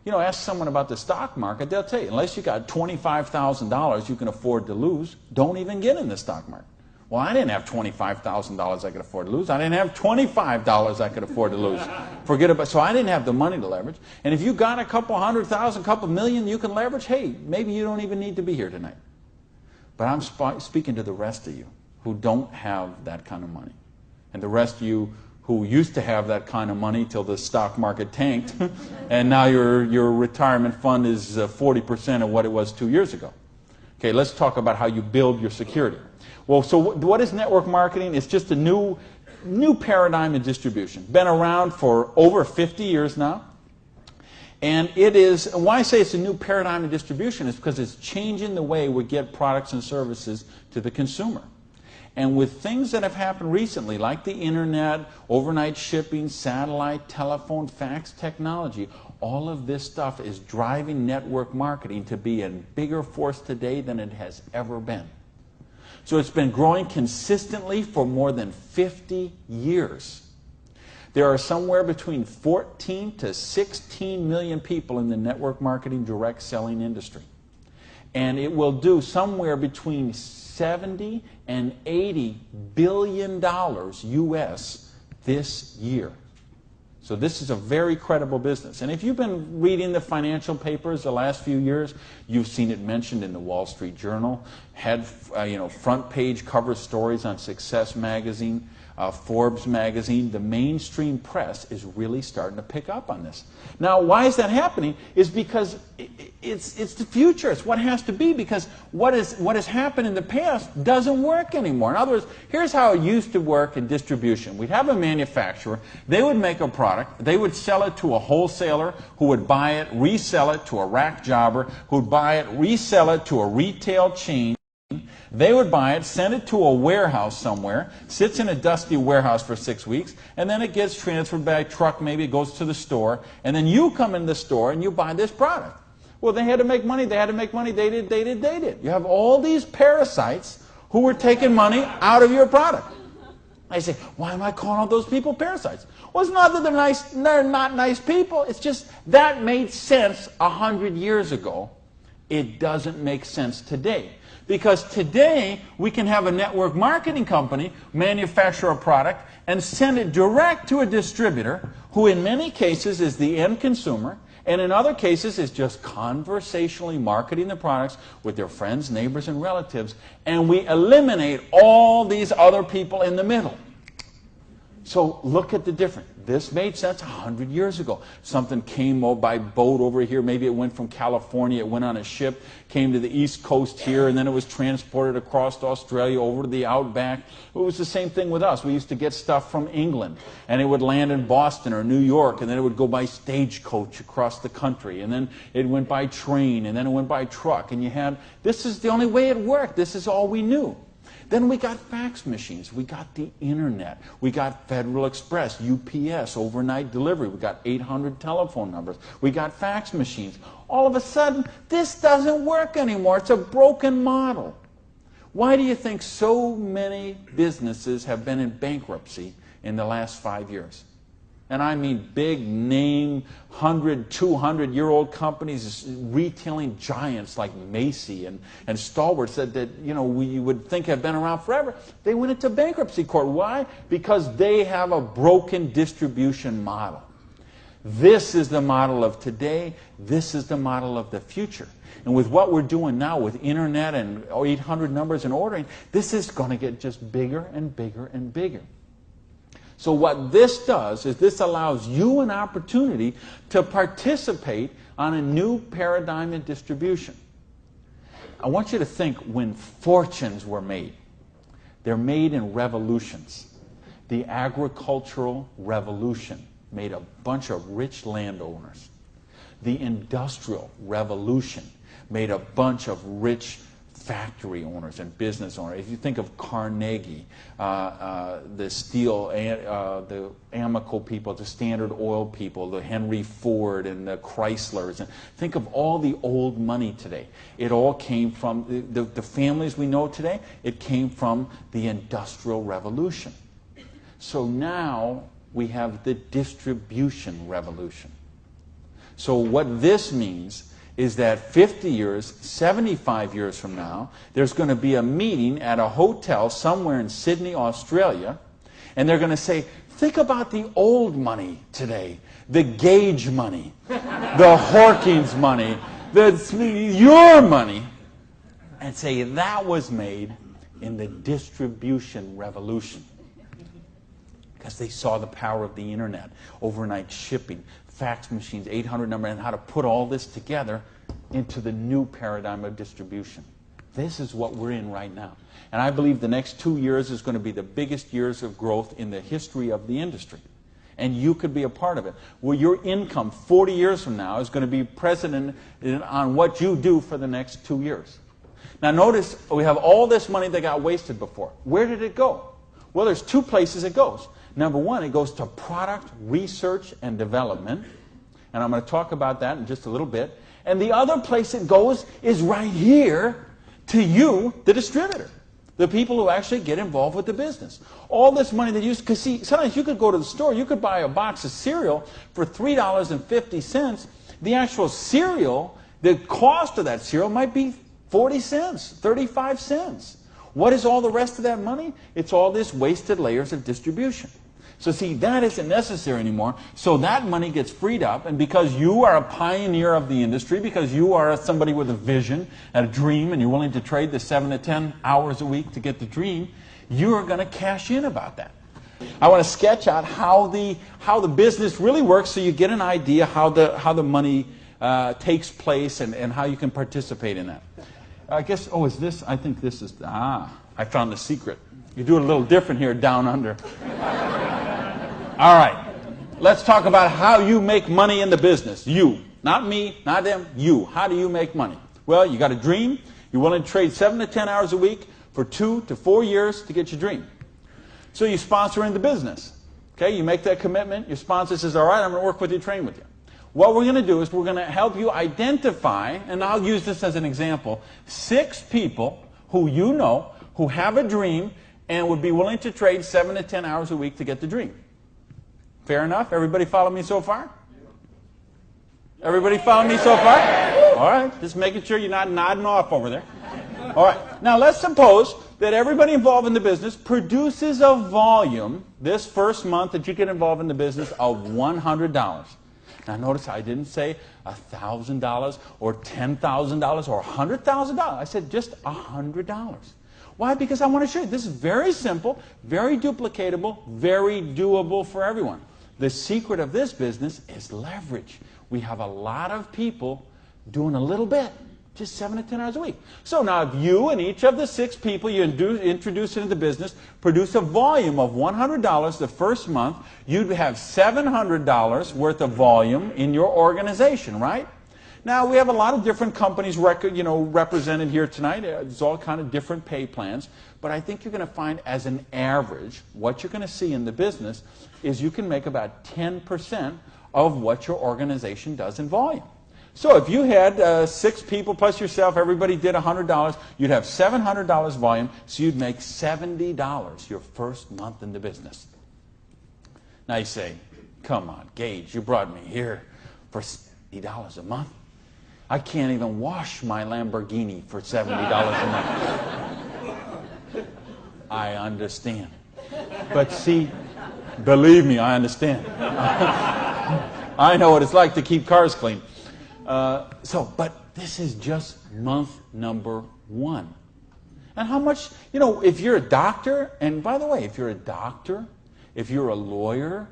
Ask someone about the stock market, they'll tell you, unless you got $25,000 you can afford to lose, don't even get in the stock market. Well, I didn't have $25,000 I could afford to lose. I didn't have $25 I could afford to lose. Forget about. So I didn't have the money to leverage. And if you got a couple $100,000, couple million you can leverage, hey, maybe you don't even need to be here tonight. But I'm speaking to the rest of you who don't have that kind of money. And the rest of you who used to have that kind of money till the stock market tanked, and now your retirement fund is 40% of what it was 2 years ago. Okay, let's talk about how you build your security. Well, so what is network marketing? It's just a new paradigm in distribution. Been around for over 50 years now. And it is, why I say it's a new paradigm in distribution is because it's changing the way we get products and services to the consumer. And with things that have happened recently, like the internet, overnight shipping, satellite, telephone, fax technology, all of this stuff is driving network marketing to be a bigger force today than it has ever been. So it's been growing consistently for more than 50 years. There are somewhere between 14 to 16 million people in the network marketing direct selling industry. And it will do somewhere between 70 and 80 billion dollars US this year. So this is a very credible business. And if you've been reading the financial papers the last few years, you've seen it mentioned in the Wall Street Journal, had front page cover stories on Success magazine, Forbes magazine. The mainstream press is really starting to pick up on this. Now, why is that happening? Is because it's the future. It's what has to be, because what has happened in the past doesn't work anymore. In other words, here's how it used to work in distribution. We'd have a manufacturer. They would make a product. They would sell it to a wholesaler who would buy it, resell it to a rack jobber who would buy it, resell it to a retail chain. They would buy it, send it to a warehouse somewhere, sits in a dusty warehouse for 6 weeks, and then it gets transferred by truck, maybe it goes to the store, and then you come in the store and you buy this product. Well, they had to make money, they did. You have all these parasites who were taking money out of your product. I say, why am I calling all those people parasites? Well, it's not that they're not nice people, it's just that made sense 100 years ago. It doesn't make sense today. Because today, we can have a network marketing company manufacture a product and send it direct to a distributor who in many cases is the end consumer, and in other cases is just conversationally marketing the products with their friends, neighbors, and relatives, and we eliminate all these other people in the middle. So look at the difference. This made sense 100 years ago. Something came by boat over here. Maybe it went from California, it went on a ship, came to the East Coast here, and then it was transported across to Australia over to the outback. It was the same thing with us. We used to get stuff from England, and it would land in Boston or New York, and then it would go by stagecoach across the country, and then it went by train, and then it went by truck, and this is the only way it worked. This is all we knew. Then we got fax machines, we got the internet, we got Federal Express, UPS, overnight delivery, we got 800 telephone numbers, we got fax machines. All of a sudden, this doesn't work anymore. It's a broken model. Why do you think so many businesses have been in bankruptcy in the last 5 years? And I mean big name, 100, 200-year-old companies, retailing giants like Macy and Stalwarts that we would think have been around forever. They went into bankruptcy court. Why? Because they have a broken distribution model. This is the model of today. This is the model of the future. And with what we're doing now with internet and 800 numbers and ordering, this is going to get just bigger and bigger and bigger. So what this does is this allows you an opportunity to participate on a new paradigm in distribution. I want you to think when fortunes were made. They're made in revolutions. The agricultural revolution made a bunch of rich landowners. The industrial revolution made a bunch of rich factory owners and business owners. If you think of Carnegie, the steel, the Amoco people, the Standard Oil people, the Henry Ford and the Chryslers, and think of all the old money today. It all came from the families we know today. It came from the Industrial Revolution. So now we have the distribution revolution. So what this means is that 50 years, 75 years from now, there's going to be a meeting at a hotel somewhere in Sydney, Australia, and they're going to say, think about the old money today, the Gage money, the Hawkins money, your money, and say that was made in the distribution revolution. Because they saw the power of the internet, overnight shipping, fax machines, 800 number, and how to put all this together into the new paradigm of distribution. This is what we're in right now. And I believe the next 2 years is going to be the biggest years of growth in the history of the industry. And you could be a part of it. Well, your income 40 years from now is going to be present on what you do for the next 2 years. Now notice, we have all this money that got wasted before. Where did it go? Well, there's two places it goes. Number one, it goes to product research and development. And I'm going to talk about that in just a little bit. And the other place it goes is right here to you, the distributor. The people who actually get involved with the business. All this money that you, because see, sometimes you could go to the store, you could buy a box of cereal for $3.50. The actual cereal, the cost of that cereal might be 40 cents, 35 cents. What is all the rest of that money? It's all this wasted layers of distribution. So see, that isn't necessary anymore. So that money gets freed up, and because you are a pioneer of the industry, because you are somebody with a vision and a dream, and you're willing to trade the 7 to 10 hours a week to get the dream, you are going to cash in about that. I want to sketch out how the business really works, so you get an idea how the money takes place and how you can participate in that. I guess, is this? I think this is, I found the secret. You do it a little different here down under. All right, let's talk about how you make money in the business. You, not me, not them, you. How do you make money? Well, you got a dream. You're willing to trade 7 to 10 hours a week for 2 to 4 years to get your dream. So you sponsor in the business. Okay, you make that commitment. Your sponsor says, all right, I'm going to work with you, train with you. What we're going to do is we're going to help you identify, and I'll use this as an example, 6 people who you know who have a dream and would be willing to trade 7 to 10 hours a week to get the dream. Fair enough? Everybody follow me so far? Everybody follow me so far? All right, just making sure you're not nodding off over there. All right, now let's suppose that everybody involved in the business produces a volume this first month that you get involved in the business of $100. Now notice I didn't say $1,000 or $10,000 or $100,000. I said just $100. Why? Because I want to show you this is very simple, very duplicatable, very doable for everyone. The secret of this business is leverage. We have a lot of people doing a little bit, just 7 to 10 hours a week. So now if you and each of the 6 people you introduce into the business produce a volume of $100 the first month, you'd have $700 worth of volume in your organization, right? Now, we have a lot of different companies represented here tonight. There's all kind of different pay plans. But I think you're going to find, as an average, what you're going to see in the business is you can make about 10% of what your organization does in volume. So if you had 6 people plus yourself, everybody did $100, you'd have $700 volume, so you'd make $70 your first month in the business. Now you say, come on, Gage, you brought me here for $70 a month. I can't even wash my Lamborghini for $70 a month. I understand. But see, believe me, I understand. I know what it's like to keep cars clean. But this is just month number 1. And how much, if you're a doctor, and by the way, if you're a doctor, if you're a lawyer,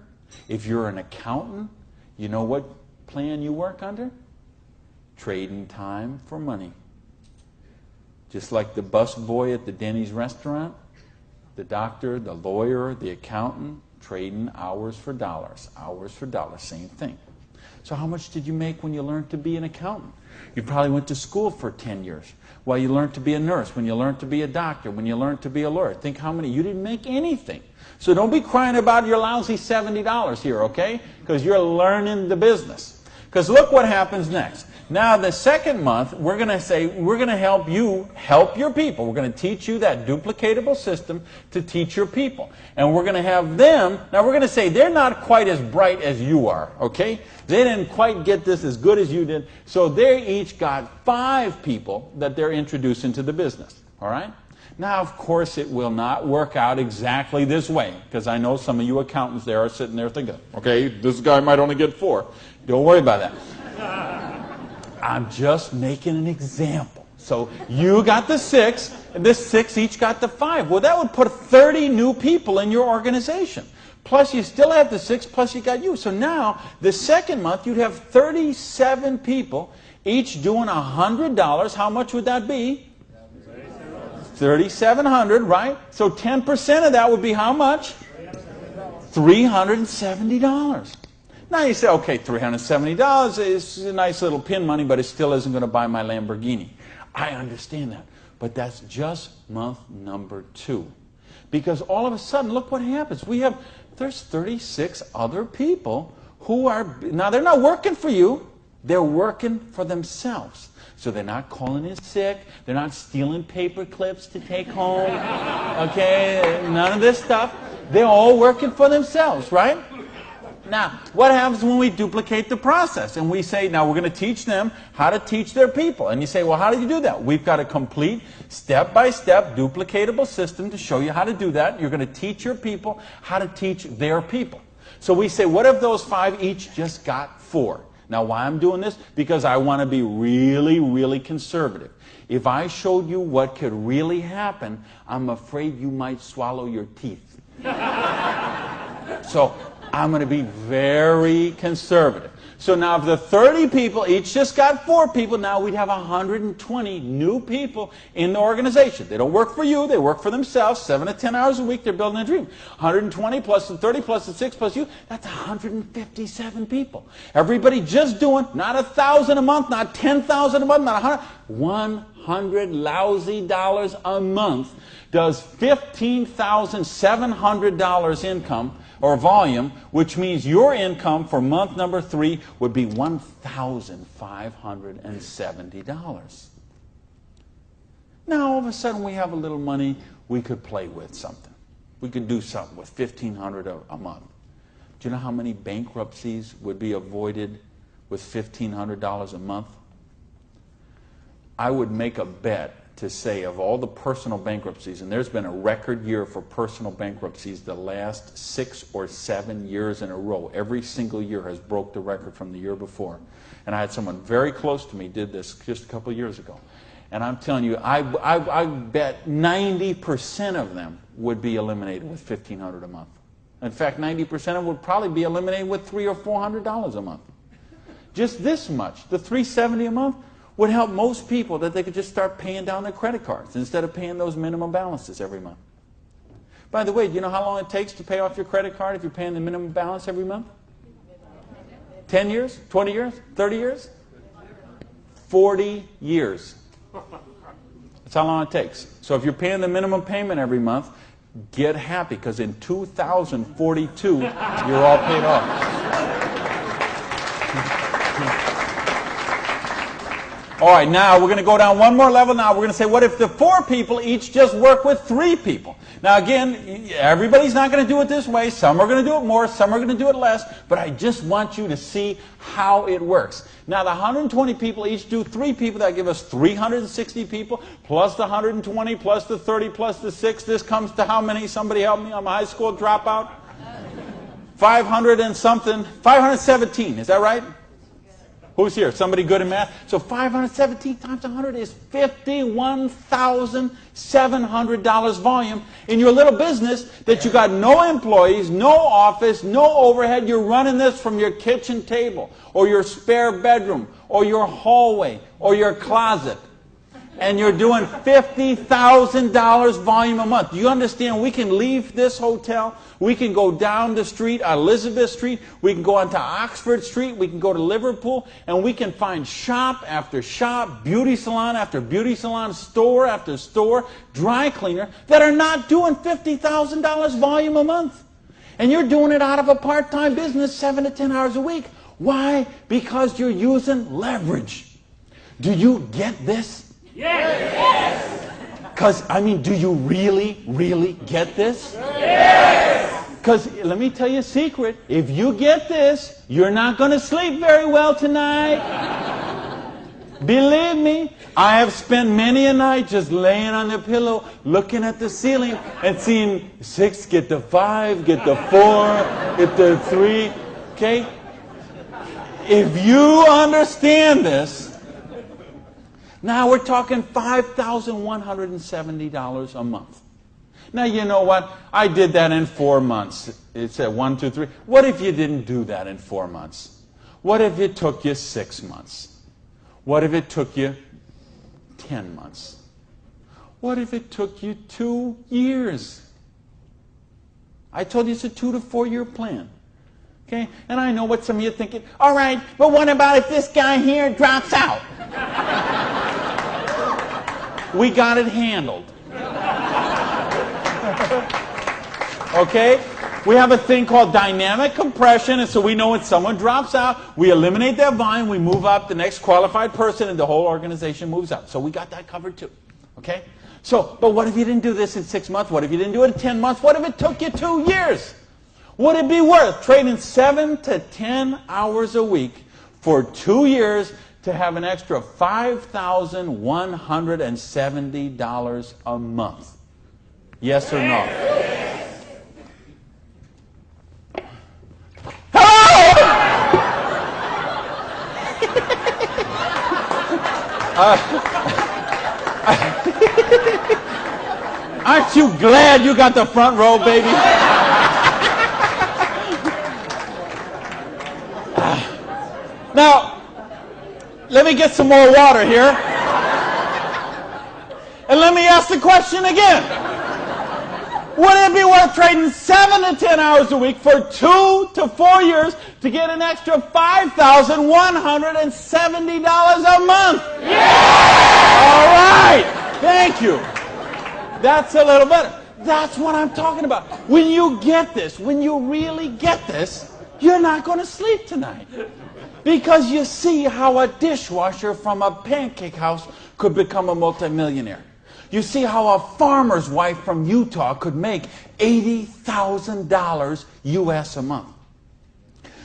if you're an accountant, you know what plan you work under? Trading time for money. Just like the bus boy at the Denny's restaurant, the doctor, the lawyer, the accountant, trading hours for dollars, same thing. So how much did you make when you learned to be an accountant? You probably went to school for 10 years. Well, you learned to be a nurse, when you learned to be a doctor, when you learned to be a lawyer. Think how many. You didn't make anything. So don't be crying about your lousy $70 here, okay? Because you're learning the business. Because look what happens next. Now, the second month, we're going to say, we're going to help you help your people. We're going to teach you that duplicatable system to teach your people. And we're going to have them, now we're going to say they're not quite as bright as you are, okay? They didn't quite get this as good as you did. So they each got 5 people that they're introducing to the business, all right? Now, of course, it will not work out exactly this way, because I know some of you accountants there are sitting there thinking, okay, this guy might only get 4. Don't worry about that. I'm just making an example. So you got the 6, and this 6 each got the 5. Well, that would put 30 new people in your organization. Plus, you still have the 6, plus you got you. So now, the second month, you'd have 37 people, each doing $100. How much would that be? $3,700, right? So 10% of that would be how much? $370. Now you say, okay, $370 is a nice little pin money, but it still isn't going to buy my Lamborghini. I understand that. But that's just month number 2. Because all of a sudden, look what happens. There's 36 other people who are, now they're not working for you, they're working for themselves. So they're not calling in sick, they're not stealing paper clips to take home, okay, none of this stuff. They're all working for themselves, right? Now, what happens when we duplicate the process? And we say, now we're going to teach them how to teach their people. And you say, well, how do you do that? We've got a complete step-by-step duplicatable system to show you how to do that. You're going to teach your people how to teach their people. So we say, what if those 5 each just got 4? Now, why I'm doing this? Because I want to be really, really conservative. If I showed you what could really happen, I'm afraid you might swallow your teeth. So I'm going to be very conservative. So now if the 30 people each just got 4 people, now we'd have 120 new people in the organization. They don't work for you, they work for themselves, 7 to 10 hours a week, they're building a dream. 120 plus the 30 plus the 6 plus you, that's 157 people. Everybody just doing, not 1,000 a month, not 10,000 a month, not 100 lousy dollars a month does $15,700 income or volume, which means your income for month number 3 would be $1,570. Now, all of a sudden, we have a little money, we could play with something. We could do something with $1,500 a month. Do you know how many bankruptcies would be avoided with $1,500 a month? I would make a bet to say of all the personal bankruptcies, and there's been a record year for personal bankruptcies the last 6 or 7 years in a row. Every single year has broke the record from the year before. And I had someone very close to me did this just a couple of years ago. And I'm telling you, I bet 90% of them would be eliminated with $1,500 a month. In fact, 90% of them would probably be eliminated with $300 or $400 a month. Just this much, the $370 a month, would help most people that they could just start paying down their credit cards instead of paying those minimum balances every month. By the way, do you know how long it takes to pay off your credit card if you're paying the minimum balance every month? 10 years? 20 years? 30 years? 40 years. That's how long it takes. So if you're paying the minimum payment every month, get happy, because in 2042, you're all paid off. All right, now we're going to go down one more level. Now we're going to say, what if the 4 people each just work with 3 people? Now again, everybody's not going to do it this way. Some are going to do it more, some are going to do it less, but I just want you to see how it works. Now the 120 people each do 3 people. That give us 360 people, plus the 120, plus the 30, plus the 6. This comes to how many? Somebody help me. I'm a high school dropout. 500 and something. 517, is that right? Who's here? Somebody good in math? So 517 times 100 is $51,700 volume in your little business that you got no employees, no office, no overhead. You're running this from your kitchen table or your spare bedroom or your hallway or your closet. And you're doing $50,000 volume a month. Do you understand? We can leave this hotel. We can go down the street, Elizabeth Street. We can go onto Oxford Street. We can go to Liverpool. And we can find shop after shop, beauty salon after beauty salon, store after store, dry cleaner that are not doing $50,000 volume a month. And you're doing it out of a part-time business 7 to 10 hours a week. Why? Because you're using leverage. Do you get this? Yes! Because, I mean, do you really, really get this? Yes! Because, let me tell you a secret. If you get this, you're not going to sleep very well tonight. Believe me, I have spent many a night just laying on the pillow, looking at the ceiling, and seeing 6 get to 5, get to 4, get to 3. Okay? If you understand this, now we're talking $5,170 a month. Now, you know what? I did that in 4 months. It said 1, 2, 3. What if you didn't do that in 4 months? What if it took you 6 months? What if it took you 10 months? What if it took you 2 years? I told you it's a 2 to 4 year plan. Okay? And I know what some of you are thinking. All right, but what about if this guy here drops out? We got it handled. Okay? We have a thing called dynamic compression, and so we know when someone drops out, we eliminate their volume, we move up the next qualified person, and the whole organization moves up. So we got that covered too. Okay? So, but what if you didn't do this in 6 months? What if you didn't do it in 10 months? What if it took you 2 years? Would it be worth trading 7 to 10 hours a week for 2 years to have an extra $5,170 a month? Yes or no? Hello! Aren't you glad you got the front row, baby? Now, let me get some more water here. And let me ask the question again. Would it be worth trading 7 to 10 hours a week for 2 to 4 years to get an extra $5,170 a month? Yeah! All right. Thank you. That's a little better. That's what I'm talking about. When you get this, when you really get this, you're not going to sleep tonight. Because you see how a dishwasher from a pancake house could become a multimillionaire. You see how a farmer's wife from Utah could make $80,000 US a month.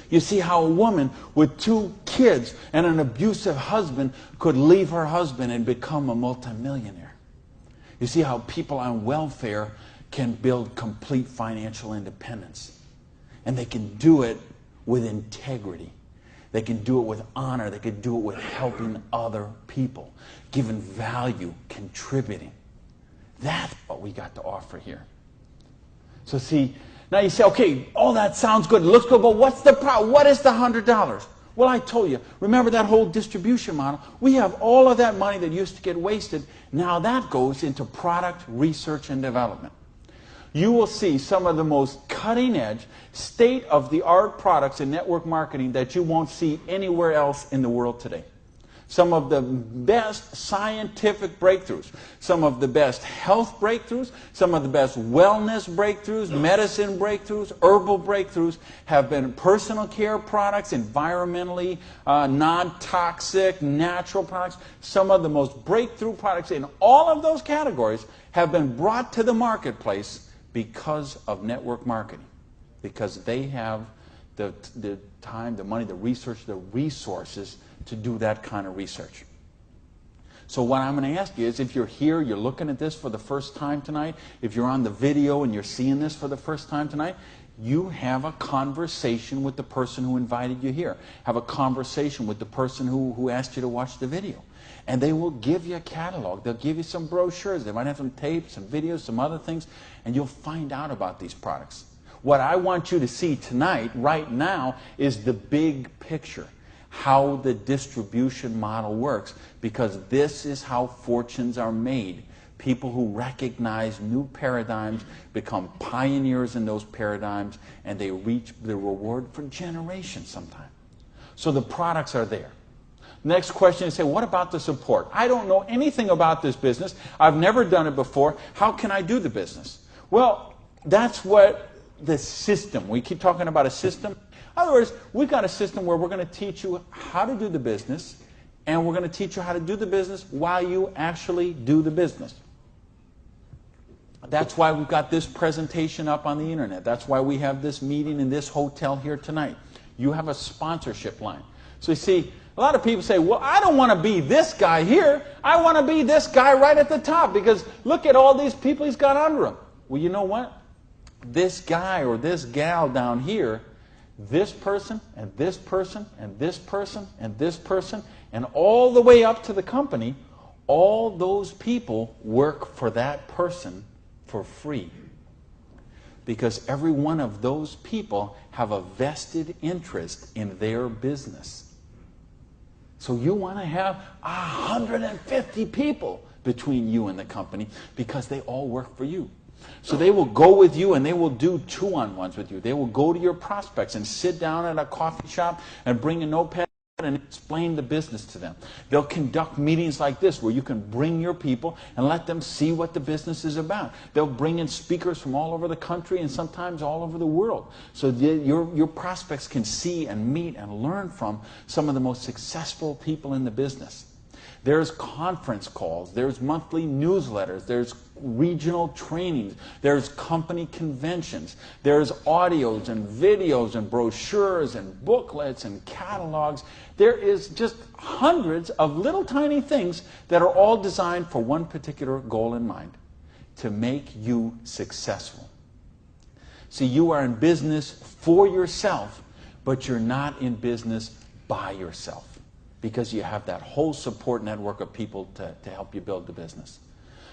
You see how a woman with 2 kids and an abusive husband could leave her husband and become a multimillionaire. You see how people on welfare can build complete financial independence. And they can do it with integrity. They can do it with honor. They can do it with helping other people, giving value, contributing. That's what we got to offer here. So see, now you say, okay, all that sounds good. It looks good, but what's the problem? What is the $100? Well, I told you, remember that whole distribution model? We have all of that money that used to get wasted. Now that goes into product research and development. You will see some of the most cutting-edge, state-of-the-art products in network marketing that you won't see anywhere else in the world today. Some of the best scientific breakthroughs, some of the best health breakthroughs, some of the best wellness breakthroughs, medicine breakthroughs, herbal breakthroughs have been personal care products, environmentally non-toxic, natural products. Some of the most breakthrough products in all of those categories have been brought to the marketplace because of network marketing, because they have the time, the money, the research, the resources to do that kind of research. So what I'm going to ask you is, if you're here, you're looking at this for the first time tonight, if you're on the video and you're seeing this for the first time tonight, you have a conversation with the person who invited you here. Have a conversation with the person who asked you to watch the video. And they will give you a catalog. They'll give you some brochures. They might have some tapes, some videos, some other things, and you'll find out about these products. What I want you to see tonight, right now, is the big picture. how the distribution model works, because this is how fortunes are made. People who recognize new paradigms become pioneers in those paradigms, and they reach the reward for generations sometimes. So the products are there. Next question is, say, what about the support? I don't know anything about this business. I've never done it before. How can I do the business? Well, that's what the system, we keep talking about a system. In other words, we've got a system where we're going to teach you how to do the business, and we're going to teach you how to do the business while you actually do the business. That's why we've got this presentation up on the internet. That's why we have this meeting in this hotel here tonight. You have a sponsorship line. So you see, a lot of people say, well, I don't want to be this guy here. I want to be this guy right at the top, because look at all these people he's got under him. Well, you know what? This guy or this gal down here, this person and this person and this person and this person, and all the way up to the company, all those people work for that person for free. Because every one of those people have a vested interest in their business. So you want to have 150 people between you and the company, because they all work for you. So they will go with you, and they will do two-on-ones with you. They will go to your prospects and sit down at a coffee shop and bring a notepad and explain the business to them. They'll conduct meetings like this where you can bring your people and let them see what the business is about. They'll bring in speakers from all over the country and sometimes all over the world. So your prospects can see and meet and learn from some of the most successful people in the business. There's conference calls, there's monthly newsletters, there's regional trainings, there's company conventions, there's audios and videos and brochures and booklets and catalogs. There is just hundreds of little tiny things that are all designed for one particular goal in mind: to make you successful. See, you are in business for yourself, but you're not in business by yourself, because you have that whole support network of people to help you build the business.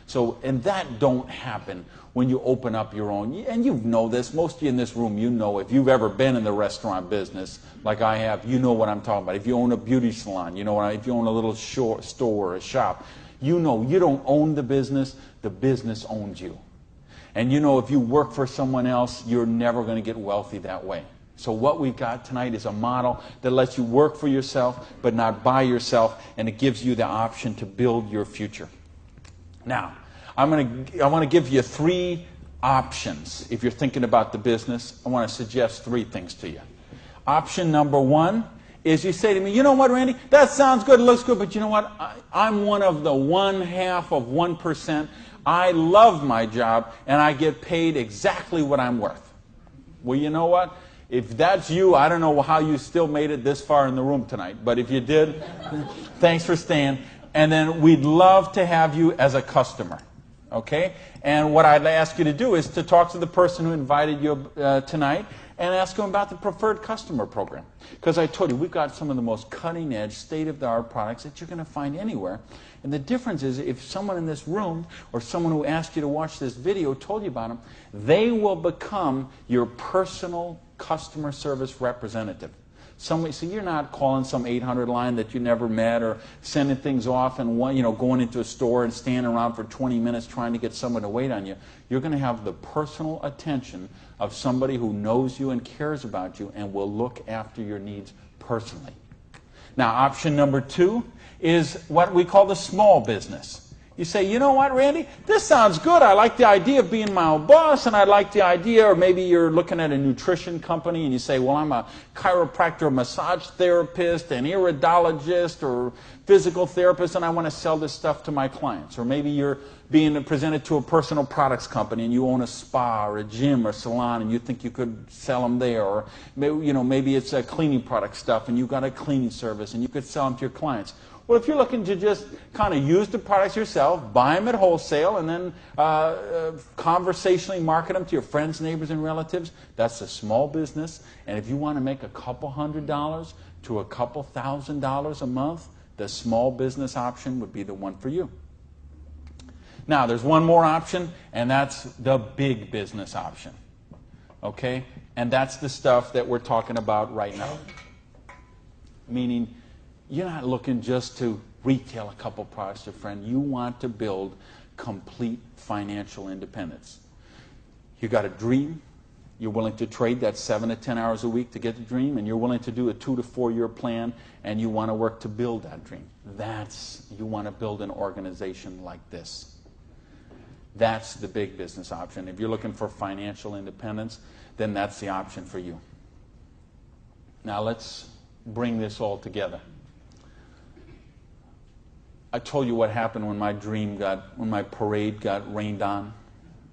So, and that don't happen when you open up your own, and you know this, most of you in this room, you know, if you've ever been in the restaurant business, like I have, you know what I'm talking about. If you own a beauty salon, you know, if you own a little store or a shop, you know you don't own the business owns you. And you know, if you work for someone else, you're never going to get wealthy that way. So what we've got tonight is a model that lets you work for yourself, but not by yourself, and it gives you the option to build your future. Now, I want to give you 3 options. If you're thinking about the business, I want to suggest 3 things to you. Option number 1 is you say to me, you know what, Randy, that sounds good, it looks good, but you know what, I'm one of the 1/2 of 1%. I love my job, and I get paid exactly what I'm worth. Well, you know what? If that's you, I don't know how you still made it this far in the room tonight. But if you did, thanks for staying. And then we'd love to have you as a customer. Okay? And what I'd ask you to do is to talk to the person who invited you tonight and ask them about the preferred customer program. Because I told you, we've got some of the most cutting-edge, state-of-the-art products that you're going to find anywhere. And the difference is, if someone in this room or someone who asked you to watch this video told you about them, they will become your personal customer service representative. So you're not calling some 800 line that you never met, or sending things off and going into a store and standing around for 20 minutes trying to get someone to wait on you. You're going to have the personal attention of somebody who knows you and cares about you and will look after your needs personally. Now, option number 2 is what we call the small business. You say, you know what, Randy, this sounds good. I like the idea of being my own boss, and I like the idea, or maybe you're looking at a nutrition company and you say, well, I'm a chiropractor, massage therapist, an iridologist, or physical therapist, and I want to sell this stuff to my clients. Or maybe you're being presented to a personal products company and you own a spa or a gym or salon and you think you could sell them there. Or maybe it's a cleaning product stuff and you've got a cleaning service and you could sell them to your clients. Well, if you're looking to just kind of use the products yourself, buy them at wholesale, and then conversationally market them to your friends, neighbors, and relatives, that's a small business. And if you want to make a couple $100 to a couple $1,000 a month, the small business option would be the one for you. Now, there's one more option, and that's the big business option. Okay? And that's the stuff that we're talking about right now. meaning you're not looking just to retail a couple products to a friend. You want to build complete financial independence. You got a dream. You're willing to trade that 7 to 10 hours a week to get the dream, and you're willing to do a 2 to 4 year plan, and you want to work to build that dream. You want to build an organization like this. That's the big business option. If you're looking for financial independence, then that's the option for you. Now let's bring this all together. I told you what happened when when my parade got rained on.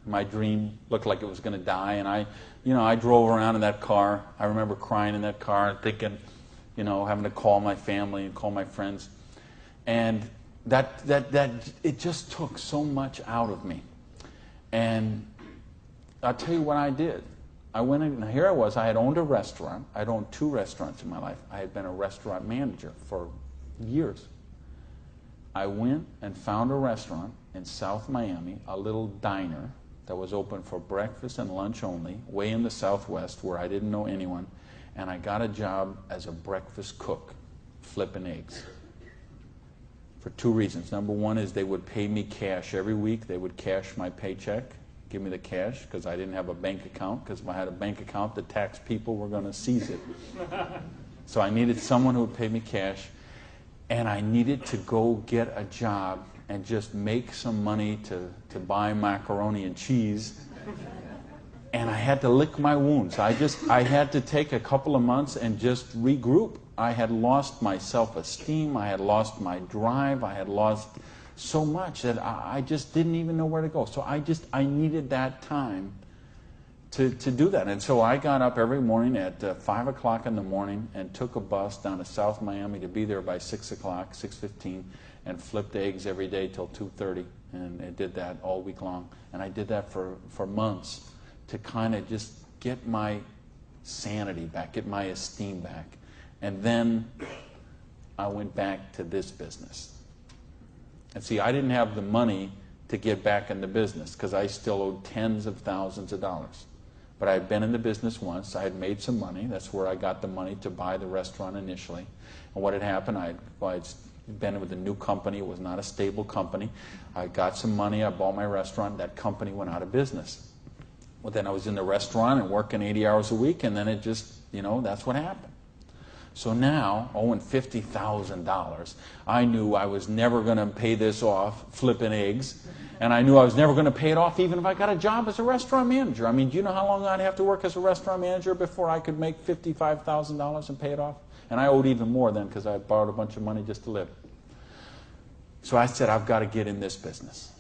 My dream looked like it was going to die, and I drove around in that car. I remember crying in that car and thinking, having to call my family and call my friends. And that it just took so much out of me. And I'll tell you what I did. I went in, and here I was. I had owned a restaurant. I'd owned 2 restaurants in my life. I had been a restaurant manager for years. I went and found a restaurant in South Miami, a little diner that was open for breakfast and lunch only, way in the Southwest where I didn't know anyone, and I got a job as a breakfast cook, flipping eggs. For 2 reasons. Number one is they would pay me cash every week. They would cash my paycheck, give me the cash, because I didn't have a bank account, because if I had a bank account, the tax people were going to seize it. So I needed someone who would pay me cash, and I needed to go get a job and just make some money to buy macaroni and cheese. And I had to lick my wounds. I had to take a couple of months and just regroup. I had lost my self-esteem. I had lost my drive. I had lost so much that I just didn't even know where to go. So I needed that time to do that. And so I got up every morning at 5 o'clock in the morning and took a bus down to South Miami to be there by 6 o'clock, 6:15, and flipped eggs every day till 2:30. And I did that all week long. And I did that for months to kind of just get my sanity back, get my esteem back. And then I went back to this business. And see, I didn't have the money to get back in the business because I still owed tens of thousands of dollars. But I had been in the business once. I had made some money. That's where I got the money to buy the restaurant initially. And what had happened, I'd been with a new company. It was not a stable company. I got some money. I bought my restaurant. That company went out of business. Well, then I was in the restaurant and working 80 hours a week, and then it just, that's what happened. So now, owing $50,000, I knew I was never going to pay this off flipping eggs, and I knew I was never going to pay it off even if I got a job as a restaurant manager. I mean, do you know how long I'd have to work as a restaurant manager before I could make $55,000 and pay it off? And I owed even more then because I had borrowed a bunch of money just to live. So I said, I've got to get in this business.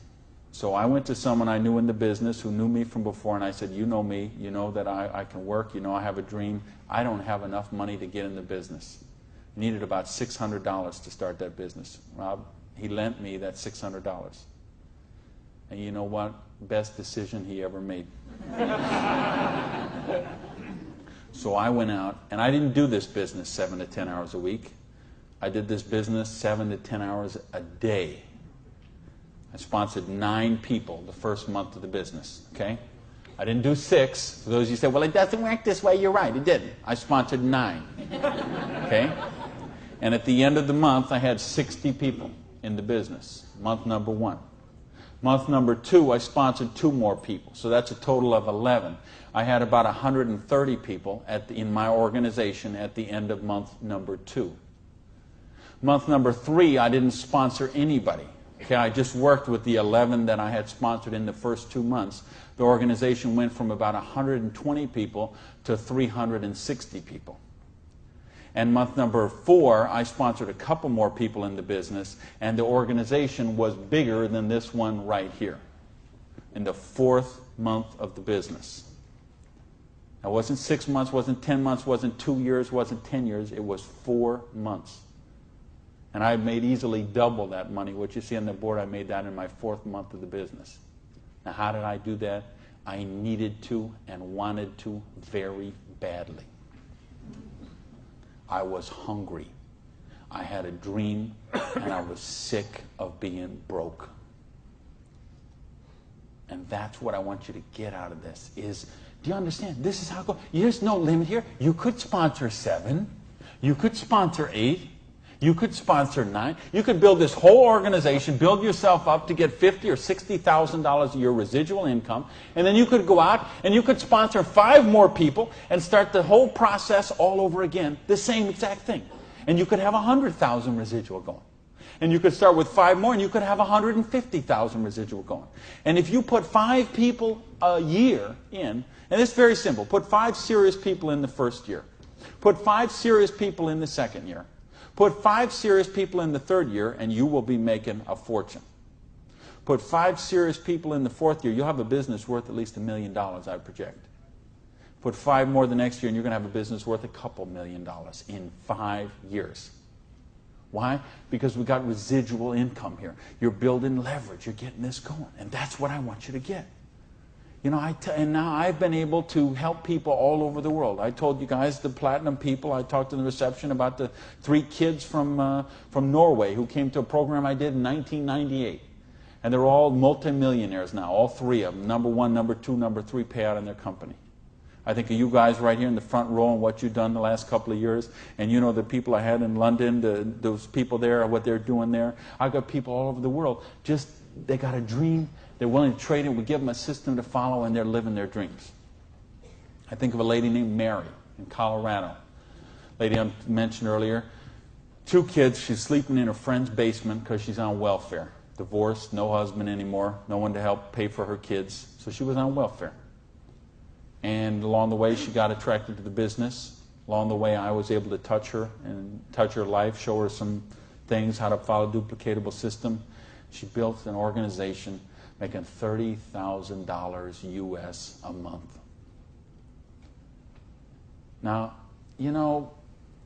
So I went to someone I knew in the business who knew me from before, and I said, you know me, you know that I can work, you know I have a dream. I don't have enough money to get in the business. I needed about $600 to start that business. Rob, he lent me that $600. And you know what? Best decision he ever made. So I went out, and I didn't do this business 7 to 10 hours a week. I did this business 7 to 10 hours a day. I sponsored 9 people the first month of the business, okay? I didn't do 6. For those of you who say, well, it doesn't work this way, you're right, it didn't. I sponsored 9, okay? And at the end of the month, I had 60 people in the business, month number 1. Month number 2, I sponsored 2 more people, so that's a total of 11. I had about 130 people in my organization at the end of month number 2. Month number 3, I didn't sponsor anybody. Okay, I just worked with the 11 that I had sponsored in the first 2 months. The organization went from about 120 people to 360 people. And month number 4, I sponsored a couple more people in the business, and the organization was bigger than this one right here in the 4th month of the business. It wasn't 6 months, wasn't 10 months, wasn't 2 years, wasn't 10 years. It was 4 months. And I made easily double that money. What you see on the board, I made that in my 4th month of the business. Now, how did I do that? I needed to and wanted to very badly. I was hungry. I had a dream, and I was sick of being broke. And that's what I want you to get out of this is, do you understand? This is how it goes. There's no limit here. You could sponsor 7. You could sponsor 8. You could sponsor 9. You could build this whole organization, build yourself up to get $50,000 or $60,000 a year residual income, and then you could go out and you could sponsor 5 more people and start the whole process all over again, the same exact thing. And you could have 100,000 residual going. And you could start with 5 more and you could have 150,000 residual going. And if you put 5 people a year in, and it's very simple, put 5 serious people in the first year. Put 5 serious people in the second year. Put 5 serious people in the third year, and you will be making a fortune. Put 5 serious people in the fourth year, you'll have a business worth at least $1 million, I project. Put 5 more the next year, and you're going to have a business worth a couple $1 million in 5 years. Why? Because we got residual income here. You're building leverage. You're getting this going, and that's what I want you to get. You know, and now I've been able to help people all over the world. I told you guys, the platinum people, I talked in the reception about the 3 kids from Norway who came to a program I did in 1998. And they're all multimillionaires now, all 3 of them. Number 1, number 2, number 3 payout in their company. I think of you guys right here in the front row and what you've done the last couple of years. And you know the people I had in London, those people there, what they're doing there. I've got people all over the world. Just, they got a dream. They're willing to trade it. We give them a system to follow, and they're living their dreams. I think of a lady named Mary in Colorado. Lady I mentioned earlier. 2 kids. She's sleeping in her friend's basement because she's on welfare. Divorced, no husband anymore, no one to help pay for her kids. So she was on welfare. And along the way, she got attracted to the business. Along the way, I was able to touch her and touch her life, show her some things, how to follow a duplicatable system. She built an organization making $30,000 US a month. Now, you know,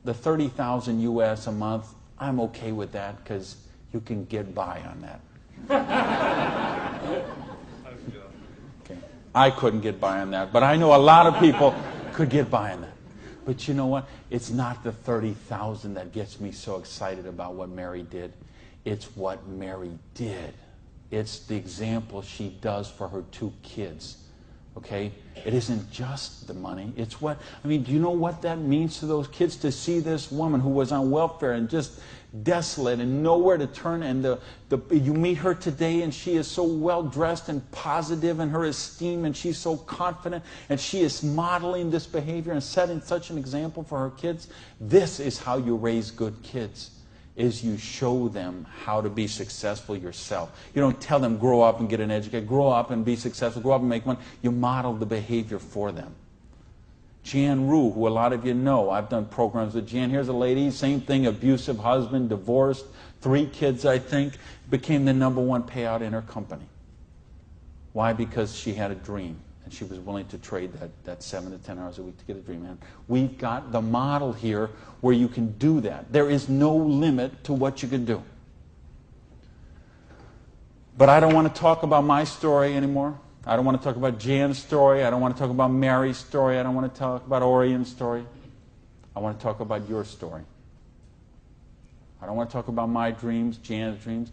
the $30,000 US a month, I'm okay with that because you can get by on that. Okay. I couldn't get by on that, but I know a lot of people could get by on that. But you know what? It's not the $30,000 that gets me so excited about what Mary did. It's what Mary did. It's the example she does for her 2 kids. Okay? It isn't just the money. It's what, I mean, do you know what that means to those kids to see this woman who was on welfare and just desolate and nowhere to turn, and you meet her today and she is so well dressed and positive in her esteem, and she's so confident, and she is modeling this behavior and setting such an example for her kids. This is how you raise good kids, is you show them how to be successful yourself. You don't tell them grow up and get an education, grow up and be successful, grow up and make money. You model the behavior for them. Jan Rue, who a lot of you know, I've done programs with Jan. Here's a lady, same thing, abusive husband, divorced, 3 kids, I think, became the #1 payout in her company. Why? Because she had a dream, and she was willing to trade that 7 to 10 hours a week to get a dream. And we've got the model here where you can do that. There is no limit to what you can do. But I don't want to talk about my story anymore. I don't want to talk about Jan's story. I don't want to talk about Mary's story. I don't want to talk about Orion's story. I want to talk about your story. I don't want to talk about my dreams, Jan's dreams.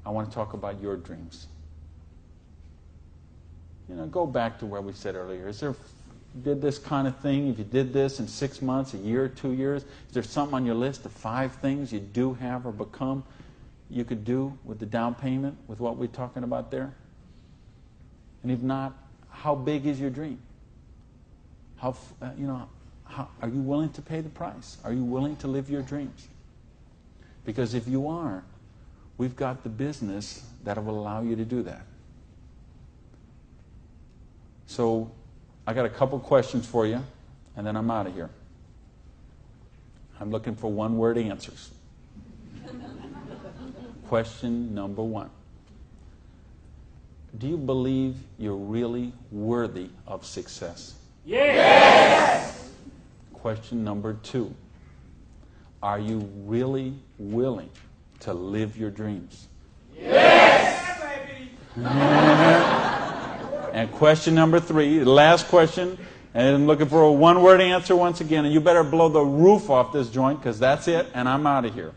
I want to talk about your dreams. You know, go back to where we said earlier. Is there, did this kind of thing, if you did this in 6 months, a year, 2 years, is there something on your list of 5 things you do have or become you could do with the down payment, with what we're talking about there? And if not, how big is your dream? How are you willing to pay the price? Are you willing to live your dreams? Because if you are, we've got the business that will allow you to do that. So I got a couple questions for you, and then I'm out of here. I'm looking for 1-word answers. Question number 1. Do you believe you're really worthy of success? Yes! Question number 2. Are you really willing to live your dreams? Yes! Baby! And question number 3, the last question, and I'm looking for a 1-word answer once again, and you better blow the roof off this joint, because that's it, and I'm out of here.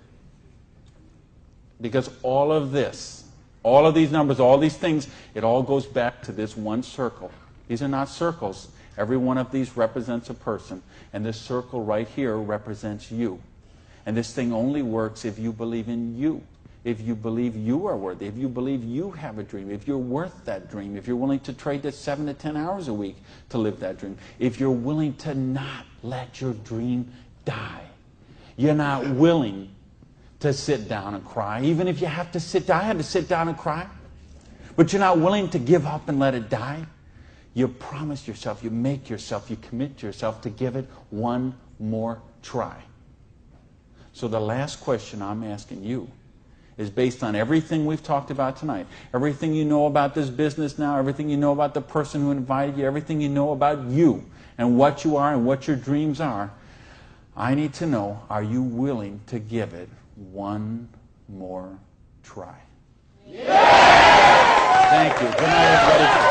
Because all of this, all of these numbers, all these things, it all goes back to this one circle. These are not circles. Every one of these represents a person, and this circle right here represents you. And this thing only works if you believe in you. If you believe you are worthy, if you believe you have a dream, if you're worth that dream, if you're willing to trade that 7 to 10 hours a week to live that dream, if you're willing to not let your dream die. You're not willing to sit down and cry, even if you have to sit down. I had to sit down and cry. But you're not willing to give up and let it die. You promise yourself, you make yourself, you commit to yourself to give it one more try. So the last question I'm asking you is based on everything we've talked about tonight, everything you know about this business now, everything you know about the person who invited you, everything you know about you and what you are and what your dreams are. I need to know, are you willing to give it one more try? Yes! Thank you. Good night, everybody.